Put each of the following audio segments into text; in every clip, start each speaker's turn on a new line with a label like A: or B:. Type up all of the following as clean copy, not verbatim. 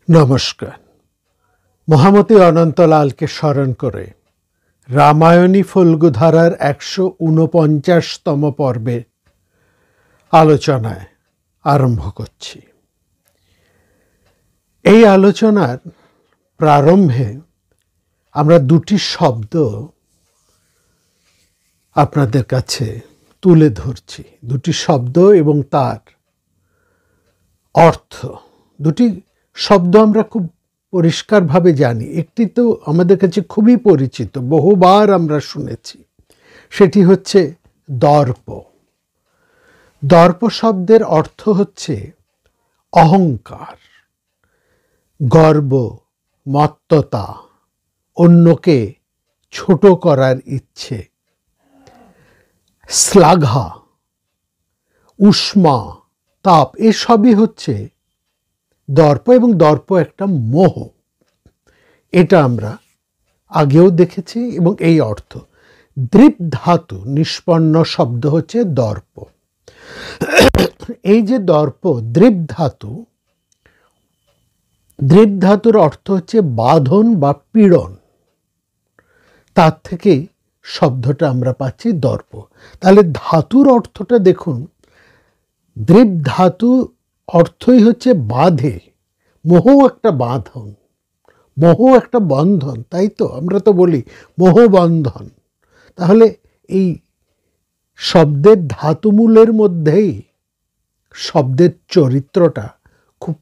A: নমস্কার। মহামতি অনন্তলালকে স্মরণ করে রামায়ণী ফল্গুধারার ১৪৯তম পর্বে আলোচনায় আরম্ভ করছি। এই আলোচনার প্রারম্ভে আমরা দুটি শব্দ আপনাদের কাছে তুলে ধরছি। দুটি শব্দ এবং তার অর্থ। দুটি শব্দ আমরা খুব পরিষ্কারভাবে জানি। একটি তো আমাদের কাছে খুবই পরিচিত, বহুবার আমরা শুনেছি, সেটি হচ্ছে দর্প। দর্প শব্দের অর্থ হচ্ছে অহংকার, গর্ব, মত্ততা, অন্যকে ছোট করার ইচ্ছে, শ্লাঘা, উষ্মা, তাপ, এসবই হচ্ছে দর্প। এবং দর্প একটা মোহ, এটা আমরা আগেও দেখেছি। এবং এই অর্থ দৃপ ধাতু নিষ্পন্ন শব্দ হচ্ছে দর্প। এই যে দর্প, দৃপ ধাতুর অর্থ হচ্ছে বাঁধন বা পীড়ন। তার থেকে শব্দটা আমরা পাচ্ছি দর্প। তাহলে ধাতুর অর্থটা দেখুন, দৃপ ধাতু অর্থই হচ্ছে বাঁধে। মোহ একটা বাঁধন, মোহ একটা বন্ধন, তাই তো? আমরা তো বলি মোহবন্ধন। তাহলে এই শব্দের ধাতুমূলের মধ্যেই শব্দের চরিত্রটা খুব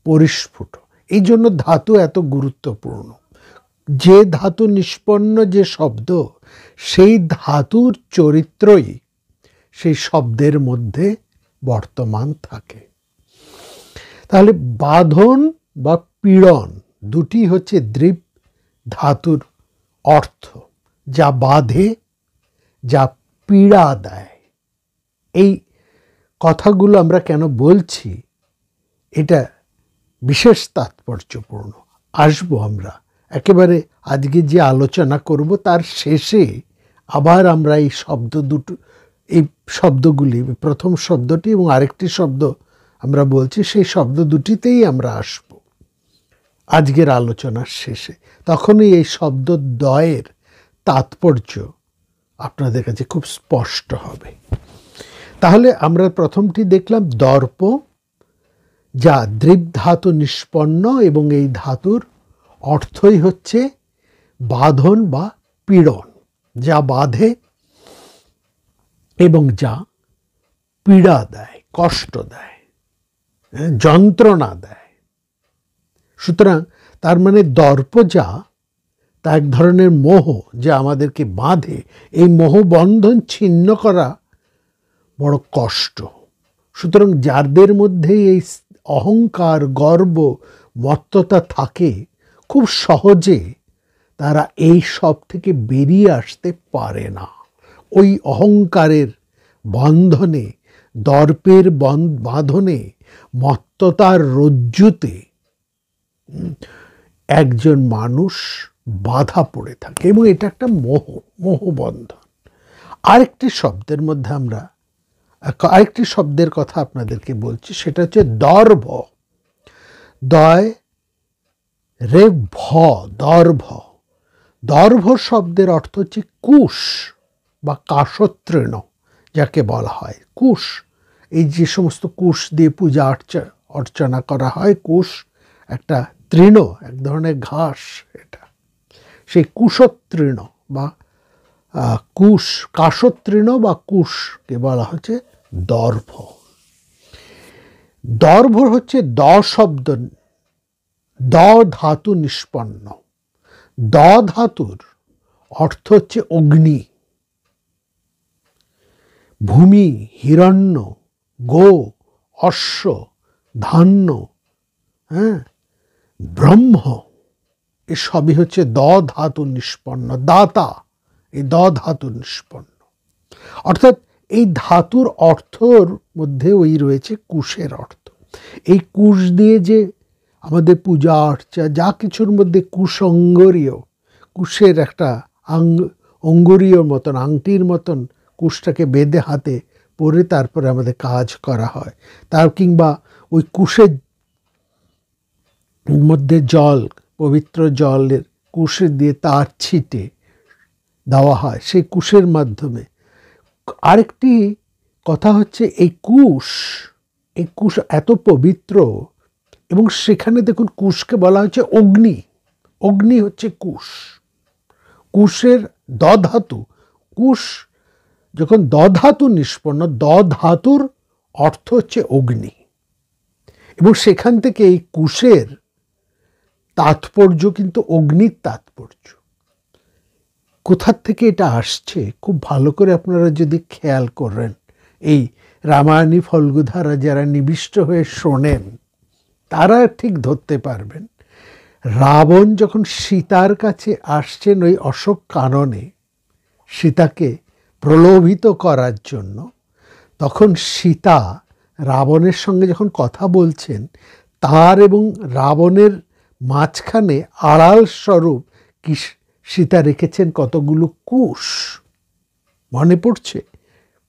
A: পরিস্ফুট। এই জন্য ধাতু এত গুরুত্বপূর্ণ। যে ধাতু নিষ্পন্ন যে শব্দ, সেই ধাতুর চরিত্রই সেই শব্দের মধ্যে বর্তমান থাকে। তাহলে বাঁধন বা পীড়ন দুটি হচ্ছে দৃপ ধাতুর অর্থ, যা বাঁধে, যা পীড়া দেয়। এই কথাগুলো আমরা কেন বলছি, এটা বিশেষ তাৎপর্যপূর্ণ। আসবো আমরা একেবারে আজকে যে আলোচনা করব তার শেষে আবার আমরা এই শব্দগুলি, প্রথম শব্দটি এবং আরেকটি শব্দ আমরা বলছি, সেই শব্দ দুটিতেই আমরা আসব আজকের আলোচনার শেষে। তখনই এই শব্দদ্বয়ের তাৎপর্য আপনাদের কাছে খুব স্পষ্ট হবে। তাহলে আমরা প্রথমটি দেখলাম দর্প, যা দৃপ ধাতু নিষ্পন্ন, এবং এই ধাতুর অর্থই হচ্ছে বাঁধন বা পীড়ন, যা বাঁধে এবং যা পীড়া দেয়, কষ্ট দেয়, যন্ত্রণা দেয়। সুতরাং তার মানে দর্প যা, তা এক ধরনের মোহ, যা আমাদেরকে বাঁধে। এই মোহবন্ধন ছিন্ন করা বড় কষ্ট। সুতরাং যাদের মধ্যে এই অহংকার, গর্ব, মত্ততা থাকে, খুব সহজে তারা এই সব থেকে বেরিয়ে আসতে পারে না। ওই অহংকারের বন্ধনে, দর্পের বাঁধনে, মত্ততার রজ্জুতে একজন মানুষ বাধা পড়ে থাকে, এবং এটা একটা মোহবন্ধন। আরেকটি শব্দের কথা আপনাদেরকে বলছি, সেটা হচ্ছে দর্ভ। দর্ভ। দর্ভ শব্দের অর্থ হচ্ছে কুশ বা কাশতৃণ, যাকে বলা হয় কুশ। এই যে সমস্ত কুশ দিয়ে পূজা অর্চনা করা হয়, কুশ একটা তৃণ, এক ধরনের ঘাস। এটা সেই কুশতৃণ বা কাশতৃণ বা কুশকে বলা হচ্ছে দর্ভ। দর্ভ হচ্ছে শব্দ, ধাতু নিষ্পন্ন। ধাতুর অর্থ হচ্ছে অগ্নি, ভূমি, হিরণ্য, গো, অশ্ব, ধান্য, ব্রহ্ম, এসবই হচ্ছে ধাতু নিষ্পন্ন। দাতা, এই ধাতু নিষ্পন্ন। অর্থাৎ এই ধাতুর অর্থর মধ্যে ওই রয়েছে কুশের অর্থ। এই কুশ দিয়ে যে আমাদের পূজা অর্চা, যা কিছুর মধ্যে কুশঙ্গরীয়, কুশের একটা অঙ্গুরীয় মতন, আংটির মতন কুশটাকে বেঁধে হাতে পরে তারপরে আমাদের কাজ করা হয়। তার কিংবা ওই কুশের মধ্যে জল, পবিত্র জলের কুশে দিয়ে তার ছিটে দেওয়া হয়, সেই কুশের মাধ্যমে। আরেকটি কথা হচ্ছে এই কুশ এত পবিত্র, এবং সেখানে দেখুন কুশকে বলা হচ্ছে অগ্নি। অগ্নি হচ্ছে কুশ, কুশের দধাতু। কুশ যখন দধাতু নিষ্পন্ন, দধাতুর অর্থ হচ্ছে অগ্নি, এবং সেখান থেকে এই কুশের তাৎপর্য কিন্তু অগ্নির তাৎপর্য। কোথার থেকে এটা আসছে খুব ভালো করে আপনারা যদি খেয়াল করেন, এই রামায়ণী ফল্গুধারা যারা নিবিষ্ট হয়ে শোনেন তারা ঠিক ধরতে পারবেন। রাবণ যখন সীতার কাছে আসছেন ওই অশোক কাননে সীতাকে প্রলোভিত করার জন্য, তখন সীতা রাবণের সঙ্গে যখন কথা বলছেন, তার এবং রাবণের মাঝখানে আড়াল স্বরূপ কি সীতা রেখেছেন কতগুলো কুশ। মনে পড়ছে?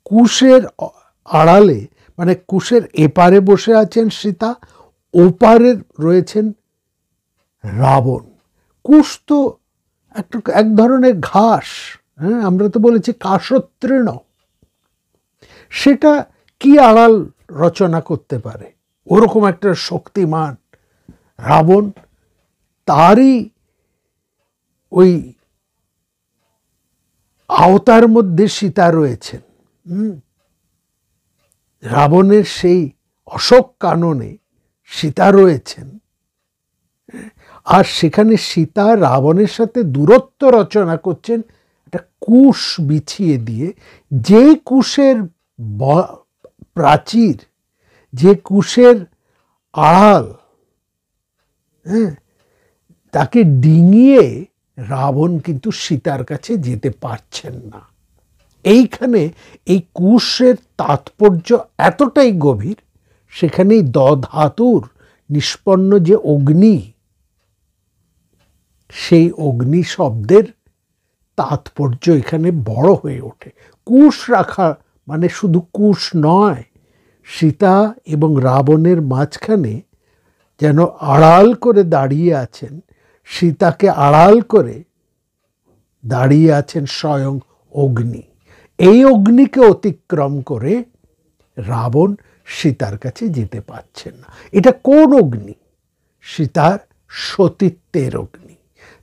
A: কুশের আড়ালে, মানে কুশের এপারে বসে আছেন সীতা, ওপারে রয়েছেন রাবণ। কুশ তো এক ধরনের ঘাস, হ্যাঁ, আমরা তো বলেছি কাশতৃণ। সেটা কি আড়াল রচনা করতে পারে? ওরকম একটা শক্তিমান রাবণ, তারই ওই আওতার মধ্যে সীতা রয়েছেন। রাবণের সেই অশোক কাননে সীতা রয়েছেন, আর সেখানে সীতা রাবণের সাথে দূরত্ব রচনা করছেন একটা কুশ বিছিয়ে দিয়ে। যে কুশের প্রাচীর, যে কুশের আড়াল, হ্যাঁ, তাকে ডিঙিয়ে রাবণ কিন্তু সীতার কাছে যেতে পারছেন না। এইখানে এই কুশের তাৎপর্য এতটাই গভীর, সেখানেই দধাতুর নিষ্পন্ন যে অগ্নি, সেই অগ্নি শব্দের তাৎপর্য এখানে বড় হয়ে ওঠে। কুশ রাখা মানে শুধু কুশ নয়, সীতা এবং রাবণের মাঝখানে যেন আড়াল করে দাঁড়িয়ে আছেন, সীতাকে আড়াল করে দাঁড়িয়ে আছেন স্বয়ং অগ্নি। এই অগ্নিকে অতিক্রম করে রাবণ সীতার কাছে যেতে পারছেন না। এটা কোন অগ্নি? সীতার সতীত্বের অগ্নি,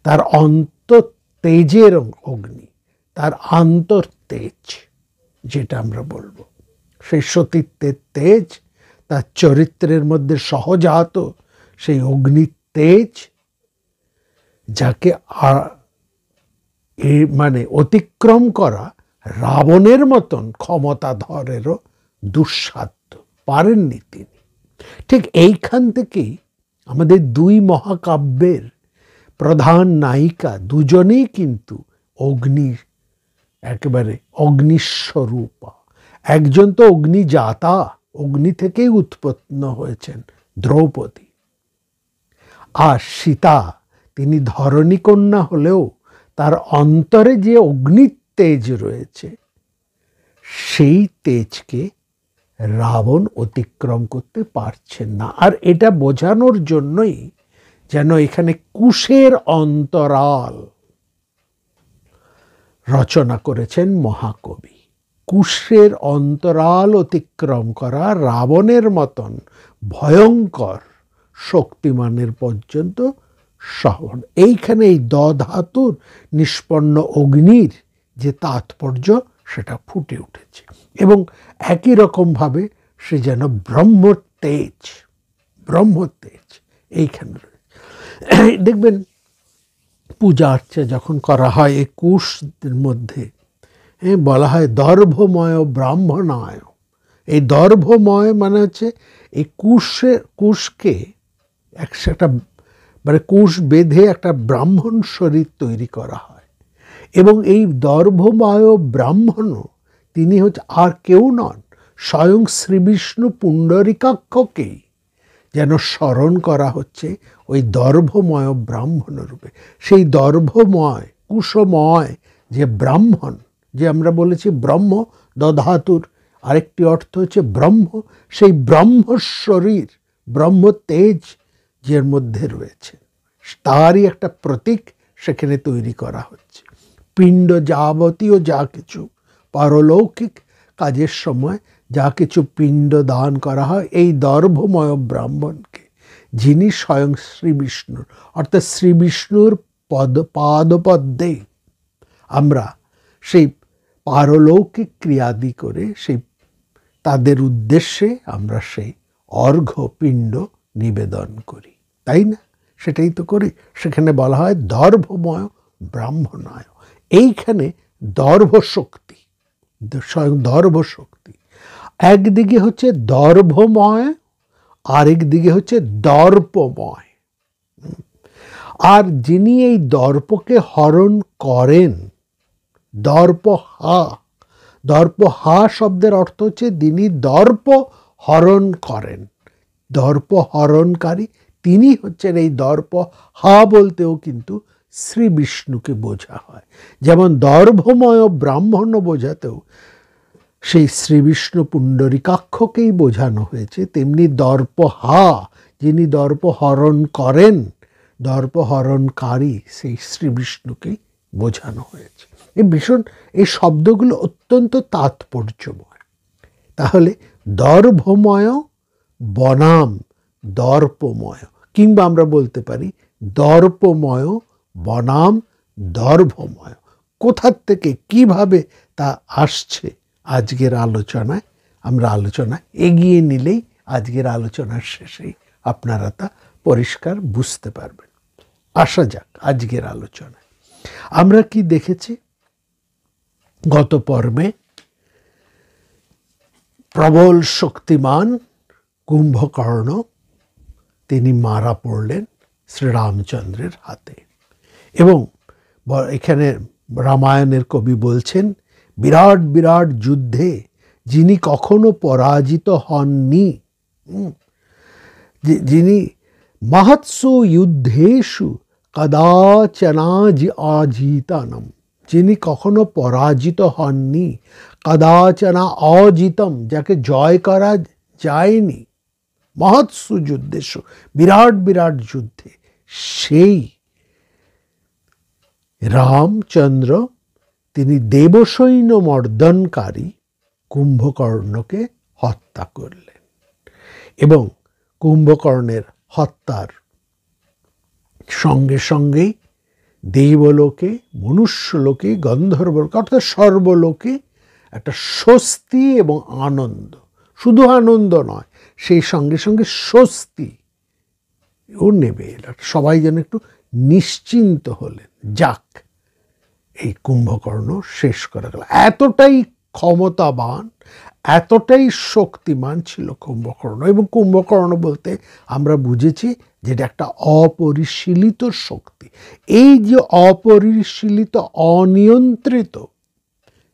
A: তার অন্তর্তেজের অগ্নি, তার আন্তর্তেজ যেটা আমরা বলবো, সেই সতীত্বের তেজ, তার চরিত্রের মধ্যে সহজাত সেই অগ্নির তেজ, যাকে মানে অতিক্রম করা রাবণের মতন ক্ষমতাধরেরও দুঃসাধ্য, পারেননি তিনি। ঠিক এইখান থেকেই আমাদের দুই মহাকাব্যের প্রধান নায়িকা দুজনেই কিন্তু অগ্নির, একেবারে অগ্নিস্বরূপা। একজন তো অগ্নিজাতা, অগ্নি থেকেই উৎপন্ন হয়েছেন দ্রৌপদী, আর সীতা তিনি ধরণীকন্যা হলেও তার অন্তরে যে অগ্নির তেজ রয়েছে, সেই তেজকে রাবণ অতিক্রম করতে পারছেন না। আর এটা বোঝানোর জন্যই যেন এখানে কুশের অন্তরাল রচনা করেছেন মহাকবি। কুশের অন্তরাল অতিক্রম করা রাবণের মতন ভয়ঙ্কর শক্তিমানের পর্যন্ত সহন। এইখানে এই দধাতুর নিষ্পন্ন অগ্নির যে তাৎপর্য সেটা ফুটে উঠেছে, এবং একই রকমভাবে সে যেন ব্রহ্মতেজ, ব্রহ্মতেজ এইখানে রয়েছে। দেখবেন পূজা আর্চা যখন করা হয় এই কুশের মধ্যে বলা হয় দর্ভময় ব্রাহ্মণায়। এই দর্ভময় মানে হচ্ছে এই কুশকে একটা মানে কুশ বেঁধে একটা ব্রাহ্মণ শরীর তৈরি করা হয়, এবং এই দর্ভময় ব্রাহ্মণও তিনি হচ্ছে আর কেউ নন, স্বয়ং শ্রীবিষ্ণু পুণ্ডরিকাক্ষকেই যেন স্মরণ করা হচ্ছে ওই দর্ভময় ব্রাহ্মণ রূপে। সেই দর্ভময় কুশময় যে ব্রাহ্মণ, যে আমরা বলেছি ব্রহ্ম, দধাতুর আরেকটি অর্থ হচ্ছে ব্রহ্ম, সেই ব্রহ্ম শরীর, ব্রহ্ম তেজ যে মধ্যে রয়েছে, তারই একটা প্রতীক সেখানে তৈরি করা হচ্ছে। পিণ্ড যাবতীয় যা কিছু পারলৌকিক কাজের সময় যা কিছু পিণ্ড দান করা হয় এই দর্ভময় ব্রাহ্মণকে, যিনি স্বয়ং শ্রী বিষ্ণুর, অর্থাৎ শ্রী বিষ্ণুর পাদপদ্মে আমরা সেই পারলৌকিক ক্রিয়াদি করে সেই তাদের উদ্দেশ্যে আমরা সেই অর্ঘ্য পিণ্ড নিবেদন করি, তাই না? সেটাই তো করি। সেখানে বলা হয় দর্ভময় ব্রাহ্মণায়। এইখানে দর্ভ শক্তি, স্বয়ং দর্ভ শক্তি একদিকে হচ্ছে দর্ভময়, আরেক দিকে হচ্ছে দর্পময়। আর যিনি এই দর্পকে হরণ করেন, দর্পহা, দর্পহা শব্দের অর্থ হচ্ছে যিনি দর্প হরণ করেন, দর্প হরণকারী তিনি হচ্ছেন। এই দর্প হা বলতেও কিন্তু শ্রী বিষ্ণুকে বোঝা হয়। যেমন দর্ভময় ব্রাহ্মণ বোঝাতেও সেই শ্রী বিষ্ণু পুণ্ডরিকাক্ষকেই বোঝানো হয়েছে, তেমনি দর্প হা, যিনি দর্প হরণ করেন, দর্প হরণকারী সেই শ্রী বিষ্ণুকেই বোঝানো হয়েছে। এই ভীষণ, এই শব্দগুলো অত্যন্ত তাৎপর্যময়। তাহলে দর্ভময় বনাম দর্পময়, কিংবা আমরা বলতে পারি দর্পময় বনাম দর্ভময়। কোথার থেকে কিভাবে তা আসছে আজকের আলোচনায় আমরা আলোচনা এগিয়ে নিলেই আজকের আলোচনার শেষেই আপনারা তা পরিষ্কার বুঝতে পারবেন। আসা যাক আজকের আলোচনায়। আমরা কি দেখেছি গত পর্বে? প্রবল শক্তিমান কুম্ভকর্ণ তিনি মারা পড়লেন শ্রীরামচন্দ্রের হাতে। এবং এখানে রামায়ণের কবি বলছেন, বিরাট বিরাট যুদ্ধে যিনি কখনো পরাজিত হননি, যিনি মহৎসু যুদ্ধেষু কদাচনাজ অজিতানম, যিনি কখনো পরাজিত হননি, কদাচনা অজিতম, যাকে জয় করা যায়নি, মহৎসু যুদ্ধেষু, বিরাট বিরাট যুদ্ধে সেই রামচন্দ্র তিনি দেবসৈন্য মর্দনকারী কুম্ভকর্ণকে হত্যা করলেন। এবং কুম্ভকর্ণের হত্যার সঙ্গে সঙ্গেই দেবলোকে, মনুষ্যলোকে, গন্ধর্বলোকে, অর্থাৎ সর্বলোকে একটা স্বস্তি এবং আনন্দ, শুধু আনন্দ নয়, সেই সঙ্গে সঙ্গে স্বস্তি ও নেমে এলো। সবাই যেন একটু নিশ্চিন্ত হলেন, যাক এই কুম্ভকর্ণ শেষ করা গেল। এতটাই ক্ষমতাবান, এতটাই শক্তিমান ছিল কুম্ভকর্ণ। এবং কুম্ভকর্ণ বলতে আমরা বুঝেছি যেটা একটা অপরিশীলিত শক্তি। এই যে অপরিশীলিত, অনিয়ন্ত্রিত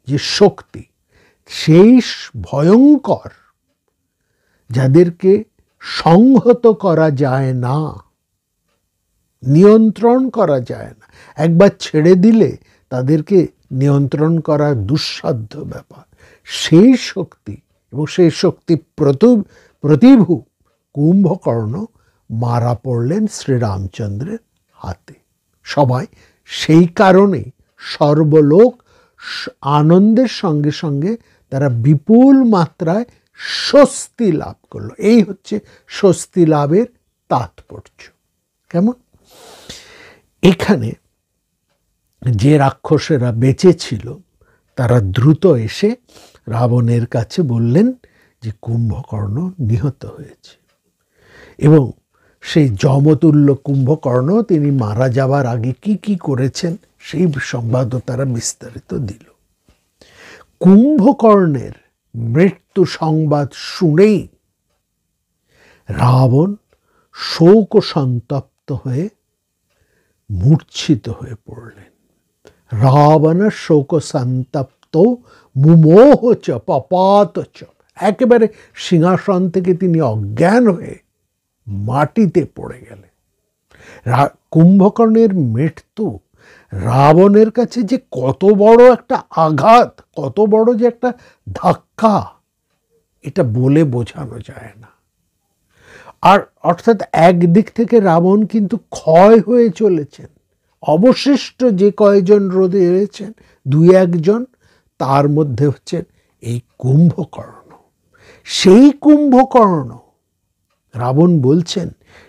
A: যে শক্তি, সেই ভয়ঙ্কর, যাদেরকে সংহত করা যায় না, নিয়ন্ত্রণ করা যায় না, একবার ছেড়ে দিলে তাদেরকে নিয়ন্ত্রণ করা দুঃসাধ্য ব্যাপার, সেই শক্তি এবং সেই শক্তি প্রতিভু কুম্ভকর্ণ মারা পড়লেন শ্রীরামচন্দ্রের হাতে। সবাই সেই কারণে সর্বলোক আনন্দের সঙ্গে সঙ্গে তারা বিপুল মাত্রায় স্বস্তি লাভ করলো। এই হচ্ছে স্বস্তি লাভের তাৎপর্য। কেমন? এখানে যে রাক্ষসেরা বেঁচে ছিল তারা দ্রুত এসে রাবণের কাছে বললেন যে কুম্ভকর্ণ নিহত হয়েছে। এবং সেই যমতুল্য কুম্ভকর্ণ তিনি মারা যাওয়ার আগে কি কি করেছেন সেই সংবাদও তারা বিস্তারিত দিল। কুম্ভকর্ণের মৃত্যু সংবাদ শুনেই রাবণ শোক সন্তপ্ত হয়ে মূর্ছিত হয়ে পড়লেন। রাবণ শোক সন্তপ্ত মুমোহ চ পপাত চ, একেবারে সিংহাসন থেকে তিনি অজ্ঞান হয়ে মাটিতে পড়ে গেলেন। কুম্ভকর্ণের মৃত্যু রাবণের কাছে যে কত বড় একটা আঘাত, কত বড় যে একটা ধাক্কা, এটা বলে বোঝানো যায় না। আর অর্থাৎ একদিক থেকে রাবণ কিন্তু ক্ষয় হয়ে চলেছেন, অবশিষ্ট যে কয়জন রয়েছেন দুই একজন, তার মধ্যে হচ্ছেন এই কুম্ভকর্ণ। সেই কুম্ভকর্ণ রাবণ বলছেন,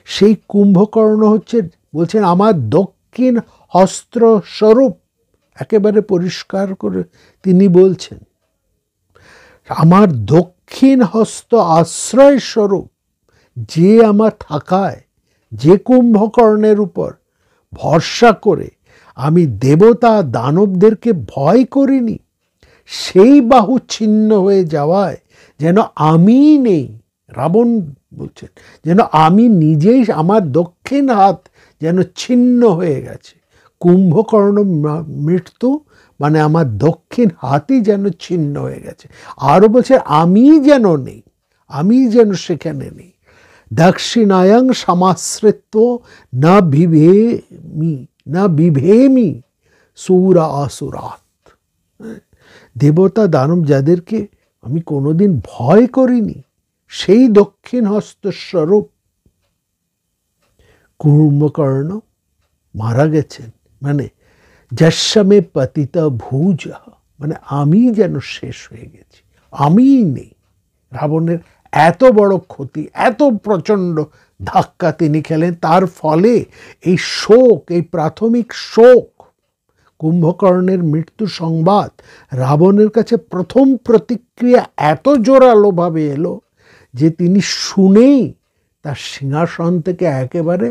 A: সেই কুম্ভকর্ণ হচ্ছে, বলছেন আমার দক্ষিণ হস্ত স্বরূপ, একেবারে পরিষ্কার করে তিনি বলছেন আমার দক্ষিণ হস্ত আশ্রয় স্বরূপ, যে আমার থাকায়, যে কুম্ভকর্ণের উপর ভরসা করে আমি দেবতা দানবদেরকে ভয় করিনি, সেই বাহু ছিন্ন হয়ে যাওয়ায় যেন আমি নেই। রাবণ বলছেন যেন আমি নিজেই, আমার দক্ষিণ হাত যেন ছিন্ন হয়ে গেছে। কুম্ভকর্ণ মৃত্যু মানে আমার দক্ষিণ হাতই যেন ছিন্ন হয়ে গেছে। আরও বলছে আমি যেন নেই, আমি যেন সেখানে নেই। দক্ষিণায়ং সমাশ্রিত্ব না বিভেমি সুরা আসুরাত। দেবতা দানব যাদেরকে আমি কোনোদিন ভয় করিনি, সেই দক্ষিণ হস্তস্বরূপ কুম্ভকর্ণ মারা গেছেন। মানে যশমে পতিত ভুজ, মানে আমি যেন শেষ হয়ে গেছি, আমি নেই। রাবণের এত বড় ক্ষতি, এত প্রচণ্ড ধাক্কা তিনি খেলেন, তার ফলে এই শোক, এই প্রাথমিক শোক, কুম্ভকর্ণের মৃত্যু সংবাদ রাবণের কাছে প্রথম প্রতিক্রিয়া এত জোরালোভাবে এলো যে তিনি শুনেই তার সিংহাসন থেকে একেবারে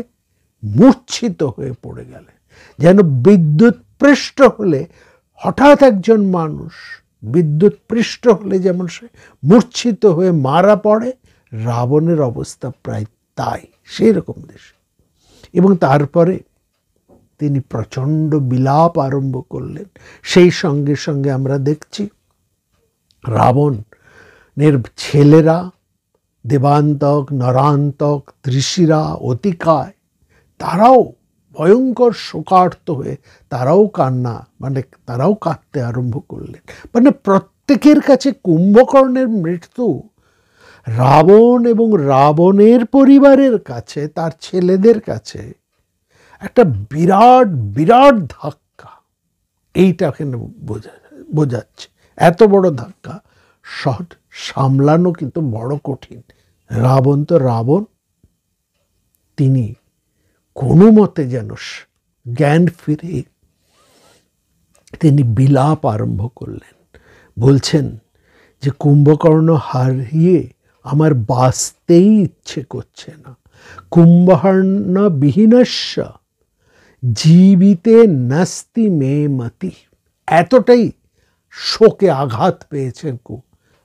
A: মূর্ছিত হয়ে পড়ে গেলেন। যেন বিদ্যুৎ পৃষ্ঠ হলে হঠাৎ একজন মানুষ বিদ্যুৎ পৃষ্ঠ হলে যেমন সে মূর্ছিত হয়ে মারা পড়ে, রাবণের অবস্থা প্রায় তাই, সেই রকম দেশ। এবং তারপরে তিনি প্রচণ্ড বিলাপ আরম্ভ করলেন। সেই সঙ্গে সঙ্গে আমরা দেখছি রাবণের ছেলেরা দেবান্তক, নরান্তক, ঋষিরা, অতিকায়, তারাও ভয়ঙ্কর শোকার্ত হয়ে তারাও কাঁদতে আরম্ভ করলেন। মানে প্রত্যেকের কাছে কুম্ভকর্ণের মৃত্যু রাবণ এবং রাবণের পরিবারের কাছে, তার ছেলেদের কাছে একটা বিরাট বিরাট ধাক্কা। এইটা এখানে বোঝাচ্ছে এত বড় ধাক্কা সামলানো কিন্তু বড় কঠিন। রাবণ তো রাবণ, তিনি কোনো মতে যেন জ্ঞান ফিরে তিনি বিলাপ আরম্ভ করলেন। বলছেন যে কুম্ভকর্ণ হারিয়ে আমার বাঁচতেই ইচ্ছে করছে না। কুম্ভকর্ণ বিহীনস্য জীবিতে নাস্তি মে মতি। এতটাই শোকে আঘাত পেয়েছেন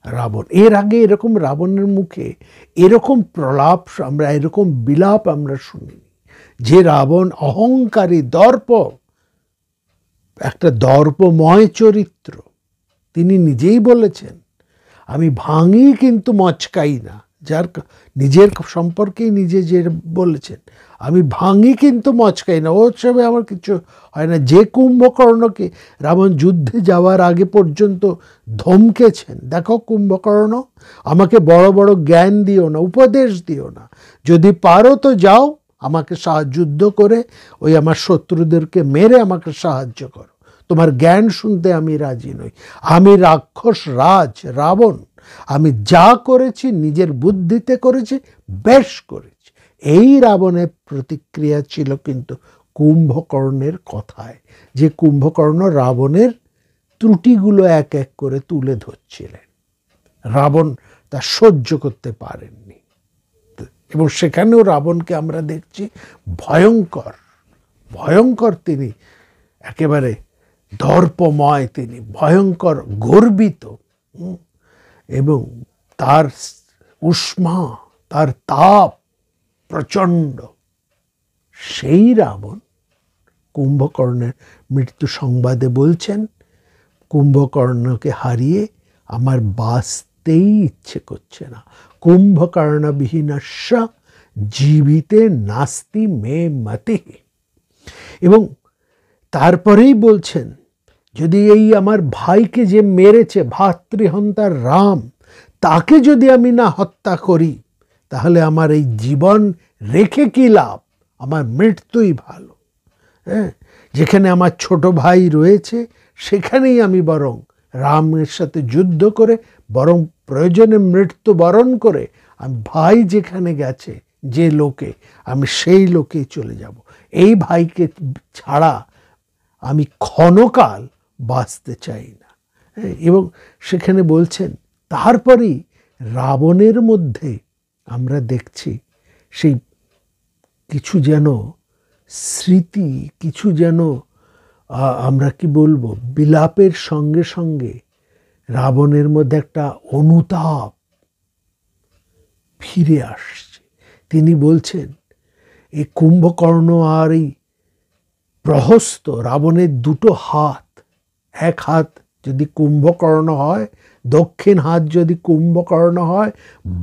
A: রাবণ। এর আগে এরকম রাবণের মুখে এরকম প্রলাপ আমরা, এরকম বিলাপ আমরা শুনিনি। যে রাবণ অহংকারী, একটা দর্পময় চরিত্র, তিনি নিজেই বলেছেন আমি ভাঙি কিন্তু মচকাই না। যার নিজের সম্পর্কেই নিজে যে বলেছেন আমি ভাঙি কিন্তু মচকাই না, ওর সবে আমার কিছু হয় না। যে কুম্ভকর্ণকে রাবণ যুদ্ধে যাওয়ার আগে পর্যন্ত ধমকেছেন, দেখো কুম্ভকর্ণ, আমাকে বড় বড় জ্ঞান দিও না, উপদেশ দিও না, যদি পারো তো যাও আমাকে যুদ্ধ করে ওই আমার শত্রুদেরকে মেরে আমাকে সাহায্য করো, তোমার জ্ঞান শুনতে আমি রাজি নই। আমি রাক্ষস রাজ রাবণ, আমি যা করেছি নিজের বুদ্ধিতে করেছি, বেশ করেছি। এই রাবণের প্রতিক্রিয়া ছিল কিন্তু কুম্ভকর্ণের কথায়, যে কুম্ভকর্ণ রাবণের ত্রুটিগুলো এক এক করে তুলে ধরছিলেন। রাবণ তা সহ্য করতে পারেননি, এবং সেখানেও রাবণকে আমরা দেখছি ভয়ঙ্কর ভয়ঙ্কর, তিনি একেবারে দর্পময়, তিনি ভয়ঙ্কর গর্বিত, এবং তার উষ্মা, তার তাপ প্রচণ্ড। সেই রাবণ কুম্ভকর্ণের মৃত্যু সংবাদে বলছেন কুম্ভকর্ণকে হারিয়ে আমার বাঁচতেই ইচ্ছে করছে না। কুম্ভকর্ণবিহীনস্য জীবিতে নাস্তি মে মতি। এবং তারপরেই বলছেন যদি এই আমার ভাইকে যে মেরেছে, ভাতৃহন্তার রাম, তাকে যদি আমি না হত্যা করি, তাহলে আমার এই জীবন রেখে কি লাভ, আমার মৃত্যুই ভালো। হ্যাঁ, যেখানে আমার ছোট ভাই রয়েছে সেখানেই আমি বরং রামের সাথে যুদ্ধ করে, বরং প্রয়োজনে মৃত্যুবরণ করে, আমি ভাই যেখানে গেছে যে লোকে, আমি সেই লোকেই চলে যাব। এই ভাইকে ছাড়া আমি ক্ষণকাল বাঁচতে চাই না। এবং সেখানে বলছেন তারপরেই রাবণের মধ্যে আমরা দেখছি সেই কিছু যেন স্মৃতি, কিছু যেন আমরা কি বলবো, বিলাপের সঙ্গে সঙ্গে রাবণের মধ্যে একটা অনুতাপ ফিরে আসছে। তিনি বলছেন এই কুম্ভকর্ণ আর এই প্রহস্ত, রাবণের দুটো হাত, এক হাত যদি কুম্ভকর্ণ হয়, দক্ষিণ হাত যদি কুম্ভকর্ণ হয়,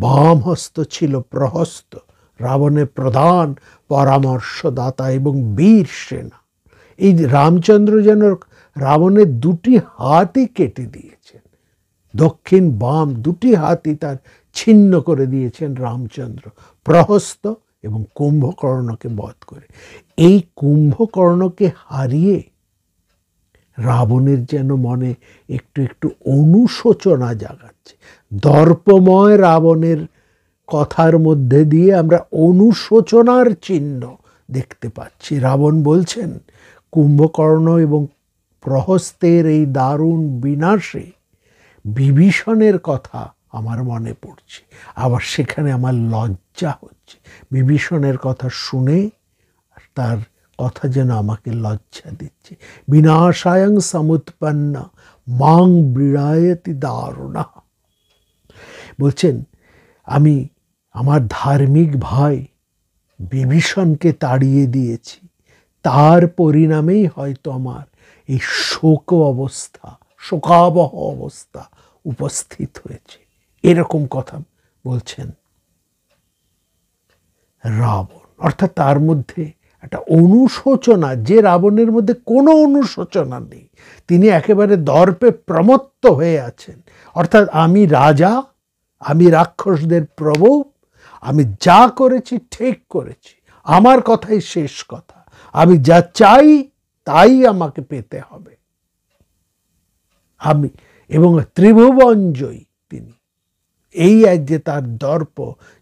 A: বাম হস্ত ছিল প্রহস্ত, রাবণের প্রধান পরামর্শদাতা এবং বীর সেনা। এই রামচন্দ্র যেন রাবণের দুটি হাতই কেটে দিয়েছেন, দক্ষিণ বাম দুটি হাতই তার ছিন্ন করে দিয়েছেন রামচন্দ্র, প্রহস্ত এবং কুম্ভকর্ণকে বধ করে। এই কুম্ভকর্ণকে হারিয়ে রাবণের যেন মনে একটু একটু অনুশোচনা জাগাচ্ছে। দর্পময় রাবণের কথার মধ্যে দিয়ে আমরা অনুশোচনার চিহ্ন দেখতে পাচ্ছি। রাবণ বলছেন কুম্ভকর্ণ এবং প্রহস্তের এই দারুণ বিনাশে বিভীষণের কথা আমার মনে পড়ছে, আবার সেখানে আমার লজ্জা হচ্ছে। বিভীষণের কথা শুনে তার কথা যেন আমাকে লজ্জা দিচ্ছে। বিনাশায়ং সমুৎপন্ন মাং বিড়ায়তি দারুণা। বলছেন আমি আমার ধার্মিক ভাই বিভীষণকে তাড়িয়ে দিয়েছি, তার পরিণামেই হয়তো আমার এই শোকাবহ অবস্থা উপস্থিত হয়েছে। এরকম কথা বলছেন রাবণ। অর্থাৎ তার মধ্যে একটা অনুশোচনা, যে রাবণের মধ্যে কোনো অনুশোচনা নেই, তিনি একেবারে দর্পে প্রমত্ত হয়ে আছেন। অর্থাৎ আমি রাজা, আমি রাক্ষসদের প্রভু, আমি যা করেছি ঠিক করেছি, আমার কথাই শেষ কথা, আমি যা চাই তাই আমাকে পেতে হবে। আমি এবং ত্রিভুবন জয়ী তিনি, এই এক যে তার দর্প,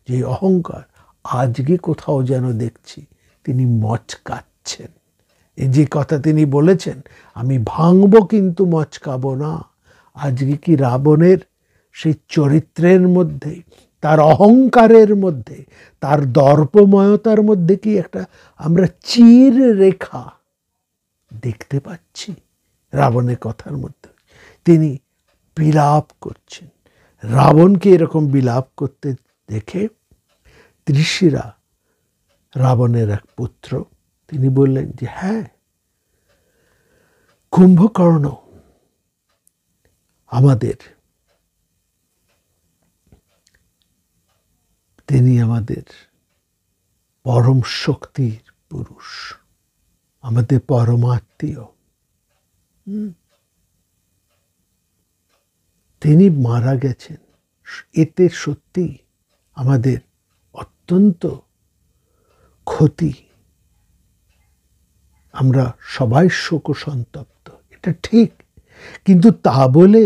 A: যে অহংকার, আজকে কোথাও যেন দেখছি তিনি মচকাচ্ছেন। এই যে কথা তিনি বলেছেন আমি ভাঙবো কিন্তু মচকাবো না, আজকে কি রাবণের সেই চরিত্রের মধ্যে, তার অহংকারের মধ্যে, তার দর্পময়তার মধ্যে কি একটা আমরা চির রেখা দেখতে পাচ্ছি? রাবণের কথার মধ্যে তিনি বিলাপ করছেন। রাবণকে এরকম বিলাপ করতে দেখে ত্রিশিরা, রাবণের এক পুত্র, তিনি বললেন যে হ্যাঁ, কুম্ভকর্ণ তিনি আমাদের পরম শক্তির পুরুষ, আমাদের পরমাত্মীয়। তিনি মারা গেছেন, এতে সত্যি আমাদের অত্যন্ত ক্ষতি, আমরা সবাই শোকসন্তপ্ত, এটা ঠিক। কিন্তু তা বলে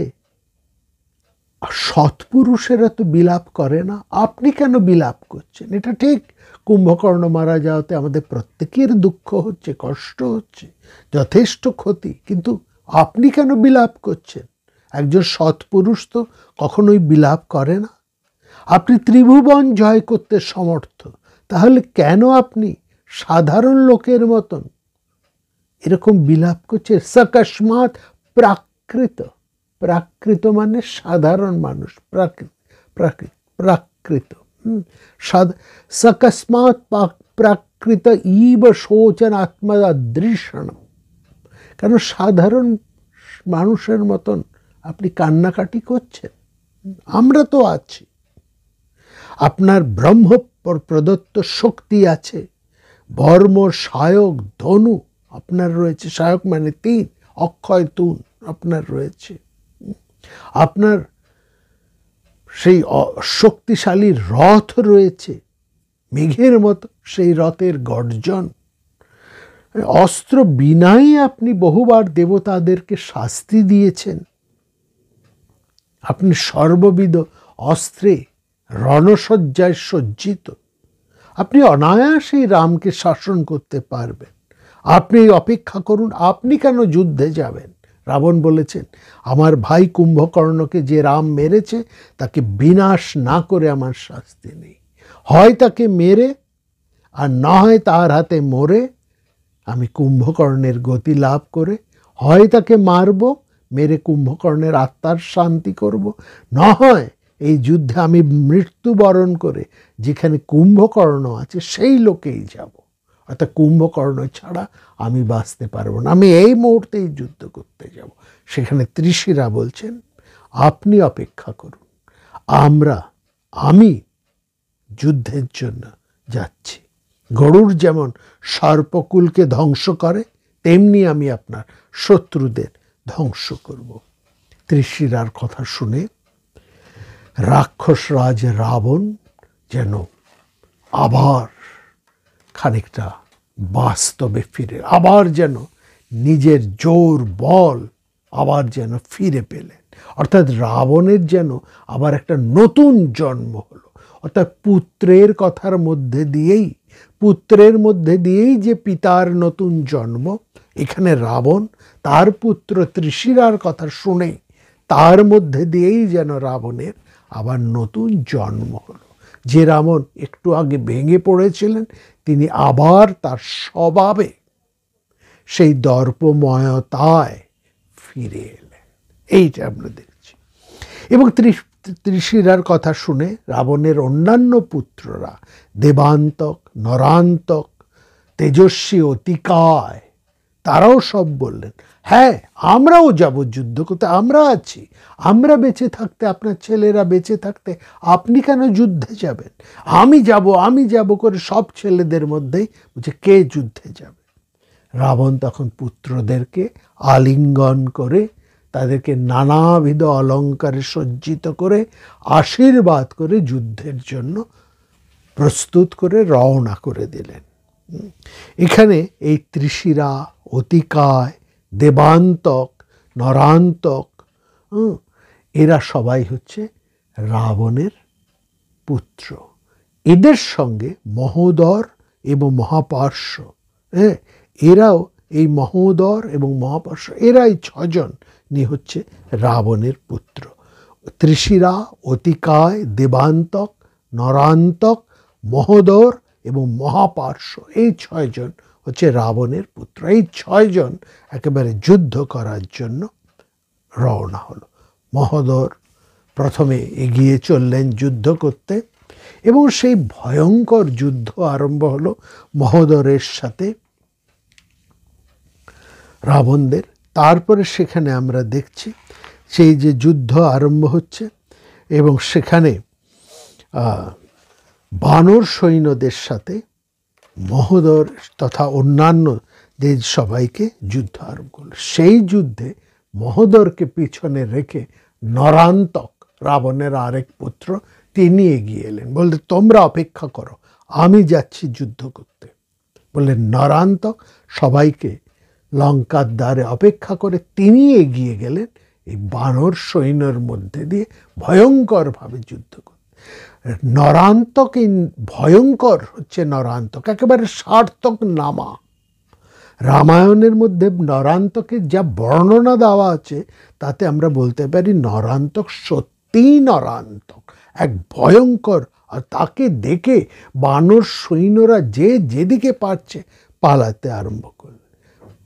A: সৎপুরুষেরা তো বিলাপ করে না, আপনি কেন বিলাপ করছেন? এটা ঠিক, কুম্ভকর্ণ মারা যাওয়াতে আমাদের প্রত্যেকের দুঃখ হচ্ছে, কষ্ট হচ্ছে, যথেষ্ট ক্ষতি, কিন্তু আপনি কেন বিলাপ করছেন? একজন সৎপুরুষ তো কখনোই বিলাপ করে না। আপনি ত্রিভুবন জয় করতে সমর্থ, তাহলে কেন আপনি সাধারণ লোকের মতন এরকম বিলাপ করছে? সকস্মাৎ প্রাকৃত, প্রাকৃত মানে সাধারণ মানুষ, প্রাকৃত সকস্মাৎ প্রাকৃত ইব শোচন আত্মদৃশন। কেন সাধারণ মানুষের মতন আপনি কান্নাকাটি করছেন? আমরা তো আছি, আপনার ব্রহ্ম প্রদত্ত শক্তি আছে, বর্ম সায়ক ধনু আপনার রয়েছে, সায়ক মানে 3, অক্ষয় তুন আপনার রয়েছে, আপনার সেই শক্তিশালী রথ রয়েছে, মেঘের মতো সেই রথের গর্জন। অস্ত্র বিনাই আপনি বহুবার দেবতাদেরকে শাস্তি দিয়েছেন। আপনি সর্ববিধ অস্ত্রে রণসজ্জায় সজ্জিত। আপনি অনায়াসেই রামকে শাসন করতে পারবেন। আপনি অপেক্ষা করুন, আপনি কেন যুদ্ধে যাবেন? রাবণ বলেছেন, আমার ভাই কুম্ভকর্ণকে যে রাম মেরেছে তাকে বিনাশ না করে আমার শাস্তি নেই। হয় তাকে মেরে, আর না হয় তার হাতে মরে আমি কুম্ভকর্ণের গতি লাভ করে, হয় তাকে মারব, মেরে কুম্ভকর্ণের আত্মার শান্তি করব, না হয় এই যুদ্ধে আমি মৃত্যুবরণ করে যেখানে কুম্ভকর্ণ আছে সেই লোকেই যাব। অর্থাৎ কুম্ভকর্ণ ছাড়া আমি বাঁচতে পারবো না, আমি এই মুহূর্তেই যুদ্ধ করতে যাব। সেখানে ত্রিশিরা বলছেন, আপনি অপেক্ষা করুন, আমি যুদ্ধের জন্য যাচ্ছি। গরুড় যেমন সর্পকুলকে ধ্বংস করে, তেমনি আমি আপনার শত্রুদের ধ্বংস করব। ত্রিশিরার কথা শুনে রাক্ষসরাজ রাবণ যেন আবার খানিকটা বাস্তবে ফিরে, আবার যেন নিজের জোর বল আবার যেন ফিরে পেলেন। অর্থাৎ রাবণের যেন আবার একটা নতুন জন্ম হলো। অর্থাৎ পুত্রের মধ্যে দিয়েই যে পিতার নতুন জন্ম, এখানে রাবণ তার পুত্র ত্রিশিরার কথা শুনে তার মধ্যে দিয়েই যেন রাবণের আবার নতুন জন্ম হলো। যে রাবণ একটু আগে ভেঙে পড়েছিলেন, তিনি আবার তার স্বভাবে সেই দর্পময়তায় ফিরে এলেন। এইটা আমরা দেখছি। এবং ত্রিশিরার কথা শুনে রাবণের অন্যান্য পুত্ররা দেবান্তক, নরান্তক, তেজস্বী, অতিকায়, তারাও সব বললেন, হ্যাঁ আমরাও যাব যুদ্ধ করতে, আমরা আছি, আমরা বেঁচে থাকতে, আপনার ছেলেরা বেঁচে থাকতে আপনি কেন যুদ্ধে যাবেন? আমি যাব করে সব ছেলেদের মধ্যেই বলছে, কে যুদ্ধে যাবে? রাবণ তখন পুত্রদেরকে আলিঙ্গন করে, তাদেরকে নানাবিধ অলঙ্কারে সজ্জিত করে, আশীর্বাদ করে যুদ্ধের জন্য প্রস্তুত করে রওনা করে দিলেন। এখানে এই ত্রিশিরা, অতিকায়, দেবান্তক, নরান্তক, এরা সবাই হচ্ছে রাবণের পুত্র। এদের সঙ্গে মহোদর এবং মহাপার্শ্ব, এরাও এই মহোদর এবং মহাপার্শ্ব, এরাই 6 জন নিয়ে হচ্ছে রাবণের পুত্র। ত্রিশিরা, অতিকায়, দেবান্তক, নরান্তক, মহোদর এবং মহাপার্শ্ব, এই 6 জন হচ্ছে রাবণের পুত্র। এই 6 জন একেবারে যুদ্ধ করার জন্য রওনা হলো। মহোদর প্রথমে এগিয়ে চললেন যুদ্ধ করতে, এবং সেই ভয়ঙ্কর যুদ্ধ আরম্ভ হলো মহোদরের সাথে রাবণদের। তারপরে সেখানে আমরা দেখছি সেই যে যুদ্ধ আরম্ভ হচ্ছে, এবং সেখানে বানর সৈন্যদের সাথে মহোদর তথা অন্যান্য দেশ সবাইকে যুদ্ধ আরম্ভ করল। সেই যুদ্ধে মহোদরকে পিছনে রেখে নরান্তক, রাবণের আরেক পুত্র, তিনি এগিয়ে এলেন। বললেন, তোমরা অপেক্ষা করো, আমি যাচ্ছি যুদ্ধ করতে। বললেন নরান্তক সবাইকে লঙ্কার দ্বারে অপেক্ষা করে তিনি এগিয়ে গেলেন এই বানর সৈন্যের মধ্যে দিয়ে ভয়ঙ্করভাবে যুদ্ধ করতে। নরান্তক, এই ভয়ঙ্কর হচ্ছে নরান্তক, একেবারে সার্থক নামা। রামায়ণের মধ্যে নরান্তকের যা বর্ণনা দেওয়া আছে তাতে আমরা বলতে পারি নরান্তক সত্যিই নরান্তক, এক ভয়ঙ্কর। আর তাকে দেখে বানর সৈন্যরা যে যেদিকে পারছে পালাতে আরম্ভ করল।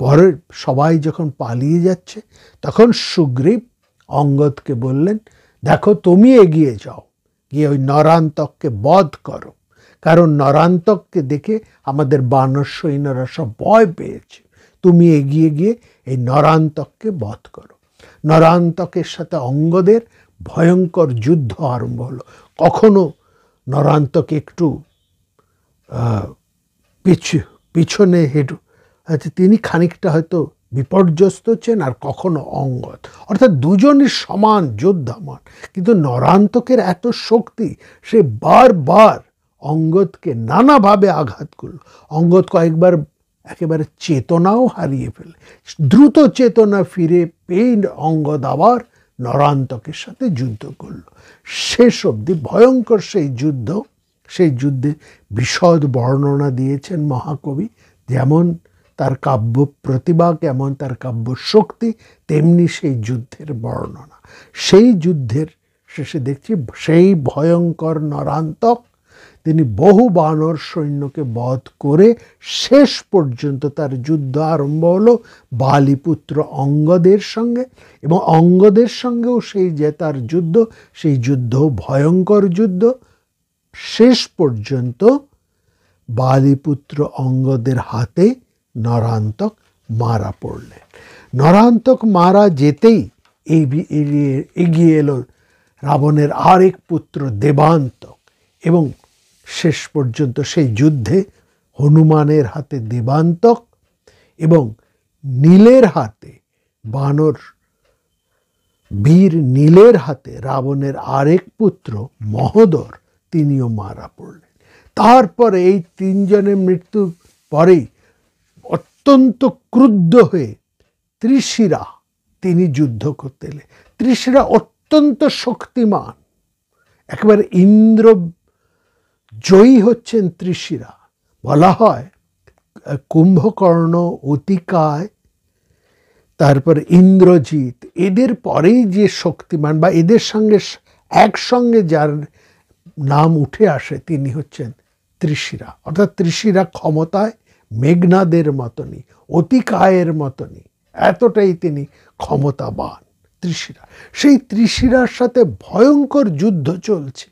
A: পরে সবাই যখন পালিয়ে যাচ্ছে, তখন সুগ্রীব অঙ্গদকে বললেন, দেখো তুমি এগিয়ে যাও, গিয়ে ওই নরান্তককে বধ করো, কারণ নরান্তককে দেখে আমাদের বানর সৈন্যরা সব ভয় পেয়েছে। তুমি এগিয়ে গিয়ে এই নরান্তককে বধ করো। নরান্তকের সাথে অঙ্গদের ভয়ঙ্কর যুদ্ধ আরম্ভ হলো। কখনো নরান্তক একটু পিছনে হেঁটু, আচ্ছা তিনি খানিকটা হয়তো বিপর্যস্ত হচ্ছেন আর কখনো অঙ্গদ, অর্থাৎ দুজনই সমান যোদ্ধামান। কিন্তু নরান্তকের এত শক্তি, সে বারবার অঙ্গদকে নানাভাবে আঘাত করল। অঙ্গদ কয়েকবার একেবারে চেতনাও হারিয়ে ফেলে। দ্রুত চেতনা ফিরে পেয়ে অঙ্গদ আবার নরান্তকের সাথে যুদ্ধ করল। শেষ অবধি ভয়ঙ্কর সেই যুদ্ধ, সেই যুদ্ধে বিশদ বর্ণনা দিয়েছেন মহাকবি। যেমন তার কাব্য প্রতিভা, কেমন তার কাব্য শক্তি, তেমনি সেই যুদ্ধের বর্ণনা। সেই যুদ্ধের শেষে দেখছি সেই ভয়ঙ্কর নরান্তক তিনি বহু বানর সৈন্যকে বধ করে শেষ পর্যন্ত তার যুদ্ধ আরম্ভ হলো বালিপুত্র অঙ্গদের সঙ্গে, এবং অঙ্গদের সঙ্গেও সেই যে তার যুদ্ধ, সেই যুদ্ধ ভয়ঙ্কর যুদ্ধ। শেষ পর্যন্ত বালিপুত্র অঙ্গদের হাতে নরান্তক মারা পড়লেন। নরান্তক মারা যেতেই এগিয়ে এলো রাবণের আরেক পুত্র দেবান্তক, এবং শেষ পর্যন্ত সেই যুদ্ধে হনুমানের হাতে দেবান্তক এবং নীলের হাতে, বানর বীর নীলের হাতে রাবণের আরেক পুত্র মহোদর, তিনিও মারা পড়লেন। তারপরে এই তিনজনের মৃত্যুর পরেই অত্যন্ত ক্রুদ্ধ হয়ে ত্রিশিরা তিনি যুদ্ধ করতে এলেন। ত্রিশিরা অত্যন্ত শক্তিমান, একেবারে ইন্দ্র জয়ী হচ্ছেন ত্রিশিরা। বলা হয় কুম্ভকর্ণ, অতিকায়, তারপর ইন্দ্রজিৎ, এদের পরেই যে শক্তিমান বা এদের সঙ্গে একসঙ্গে যার নাম উঠে আসে তিনি হচ্ছেন ত্রিশিরা। অর্থাৎ ত্রিশিরা ক্ষমতায় মেঘনাদের মতনই, অতিকায়ের মতনই, এতটাই তিনি ক্ষমতাবান ত্রিশিরা। সেই ত্রিশিরার সাথে ভয়ঙ্কর যুদ্ধ চলছে।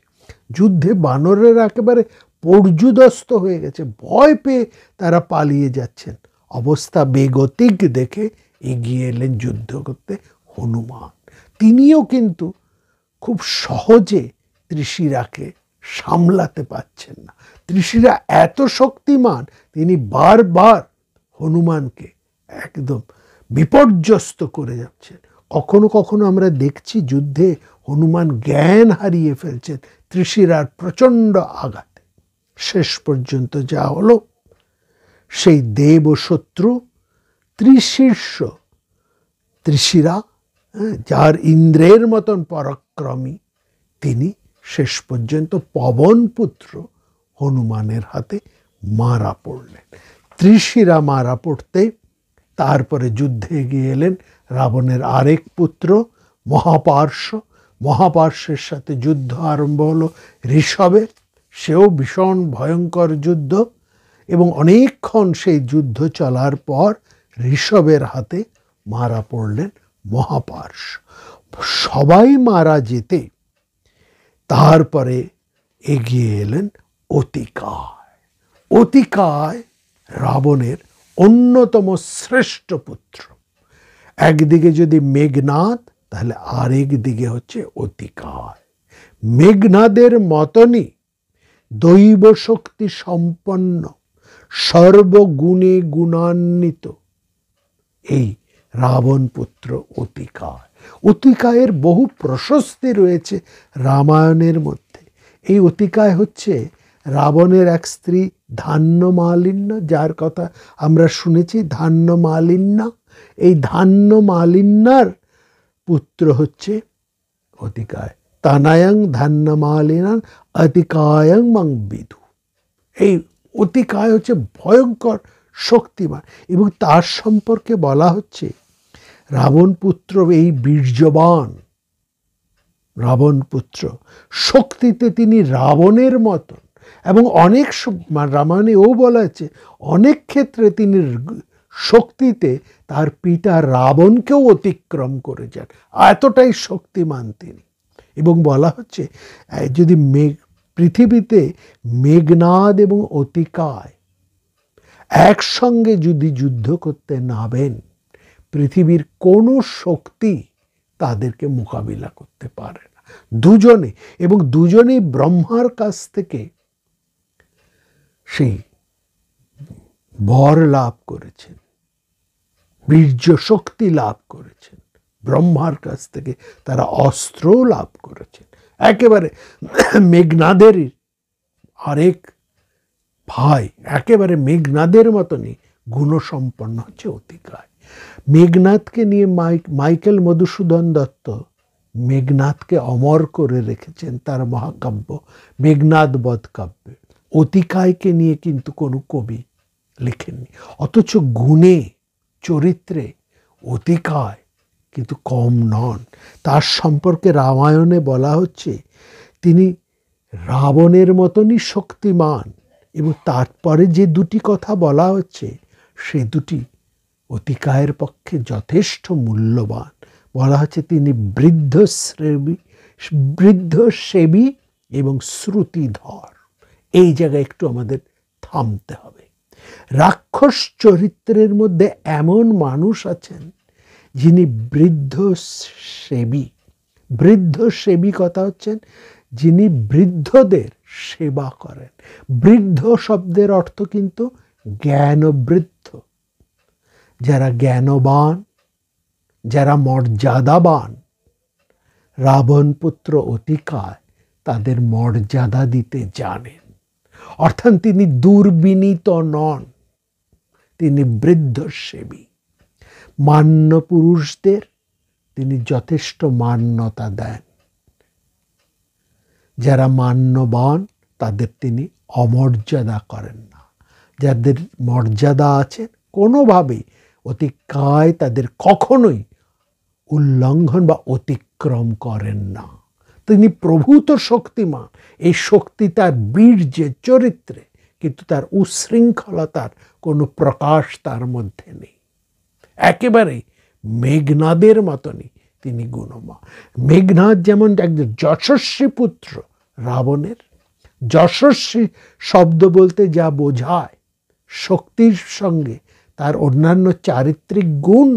A: যুদ্ধে বানরেরা একেবারে পর্যুদস্ত হয়ে গেছে, ভয় পেয়ে তারা পালিয়ে যাচ্ছেন। অবস্থা বেগতিক দেখে এগিয়ে এলেন যুদ্ধ করতে হনুমান। তিনিও কিন্তু খুব সহজে ত্রিশিরাকে সামলাতে পারছেন না। ত্রিশিরা এত শক্তিমান, তিনি বারবার হনুমানকে একদম বিপর্যস্ত করে যাচ্ছেন। কখনো কখনো আমরা দেখছি যুদ্ধে হনুমান জ্ঞান হারিয়ে ফেলছেন ত্রিশিরার প্রচণ্ড আঘাতে। শেষ পর্যন্ত যা হলো, সেই দেব ও শত্রু ত্রিশীর্ষ ত্রিশিরা, যার ইন্দ্রের মতন পরাক্রমী, তিনি শেষ পর্যন্ত পবনপুত্র হনুমানের হাতে মারা পড়লেন। ত্রিশিরা মারা পড়তে তারপরে যুদ্ধে এগিয়ে এলেন রাবণের আরেক পুত্র মহাপার্শ্ব। মহাপার্শ্বের সাথে যুদ্ধ আরম্ভ হলো ঋষভের, সেও ভীষণ ভয়ঙ্কর যুদ্ধ, এবং অনেকক্ষণ সেই যুদ্ধ চলার পর ঋষভের হাতে মারা পড়লেন মহাপার্শ্ব। সবাই মারা যেতে তারপরে এগিয়ে এলেন অতিকায়। অতিকায় রাবণের অন্যতম শ্রেষ্ঠ পুত্র। একদিকে যদি মেঘনাদ, তাহলে আরেক দিকে হচ্ছে অতিকায়। মেঘনাদের মতনই দৈব শক্তি সম্পন্ন, সর্বগুণে গুণান্বিত এই রাবণ পুত্র অতিকায়। অতিকায়ের বহু প্রশস্তি রয়েছে রামায়ণের মধ্যে। এই অতিকায় হচ্ছে রাবণের এক স্ত্রী ধান্যমালিন্য, যার কথা আমরা শুনেছি, ধান্যমালিন্য। এই ধান্যমালিন্যার পুত্র হচ্ছে অতিকায়। তানায়ং ধান্যমালিনাং অতিকায়ং মং বিদু। এই অতিকায় হচ্ছে ভয়ঙ্কর শক্তিমান, এবং তার সম্পর্কে বলা হচ্ছে রাবণ পুত্র এই বীর্যবান রাবণ পুত্র, শক্তিতে তিনি রাবণের মতন, এবং অনেক রামায়ণেও বলা হচ্ছে অনেক ক্ষেত্রে তিনি শক্তিতে তার পিতা রাবণকেও অতিক্রম করে যান, এতটাই শক্তিমান তিনি। এবং বলা হচ্ছে যদি পৃথিবীতে মেঘনাদ এবং অতিকায় একসঙ্গে যদি যুদ্ধ করতে নামেন, পৃথিবীর কোনো শক্তি তাদেরকে মোকাবিলা করতে পারে না। দুজনে, এবং দুজনেই ব্রহ্মার কাছ থেকে সেই বর লাভ করেছেন। বীর্য শক্তি লাভ করেছেন, ব্রহ্মার কাছ থেকে তারা অস্ত্র লাভ করেছেন। একেবারে মেঘনাদেরই আরেক ভাই, একেবারে মেঘনাদের মতনই গুণসম্পন্ন হচ্ছে অতিকায়। মেঘনাদকে নিয়ে মাইকেল মধুসূদন দত্ত মেঘনাদকে অমর করে রেখেছেন তার মহাকাব্য মেঘনাদ বধ কাব্যে। অতিকায়কে নিয়ে কিন্তু কোনো কবি লেখেননি, অথচ গুণে চরিত্রে অতিকায় কিন্তু কম নন। তার সম্পর্কে রামায়ণে বলা হচ্ছে তিনি রাবণের মতনই শক্তিমান, এবং তারপরে যে দুটি কথা বলা হচ্ছে সে দুটি অতিকায়ের পক্ষে যথেষ্ট মূল্যবান। বলা হচ্ছে তিনি বৃদ্ধসেবী এবং শ্রুতিধর। এই জায়গায় একটু আমাদের থামতে হবে। রাক্ষস চরিত্রের মধ্যে এমন মানুষ আছেন যিনি বৃদ্ধসেবী কথা হচ্ছেন যিনি বৃদ্ধদের সেবা করেন। বৃদ্ধ শব্দের অর্থ কিন্তু জ্ঞানবৃদ্ধ, যারা জ্ঞানবান, যারা মর্যাদাবান। রাবণ পুত্র অতিকায় তাদের মর্যাদা দিতে জানেন, অর্থাৎ তিনি দুর্বিনীত নন, তিনি বৃদ্ধসেবী। মান্য পুরুষদের তিনি যথেষ্ট মান্যতা দেন, যারা মান্যবান তাদের তিনি অমর্যাদা করেন না। যাদের মর্যাদা আছে কোনোভাবেই অতিকায় তাদের কখনোই উল্লঙ্ঘন বা অতিক্রম করেন না। তিনি প্রভূত শক্তিমান, এই শক্তি তার বীর্যে চরিত্রে, কিন্তু তার উচ্ছৃঙ্খলতার কোনো প্রকাশ তার মধ্যে নেই। একেবারেই মেঘনাদের মতনই তিনি গুণময়। মেঘনাদ যেমন একজন যশস্বী পুত্র রাবণের, যশস্বী শব্দ বলতে যা বোঝায় শক্তির সঙ্গে তার অন্যান্য চারিত্রিক গুণ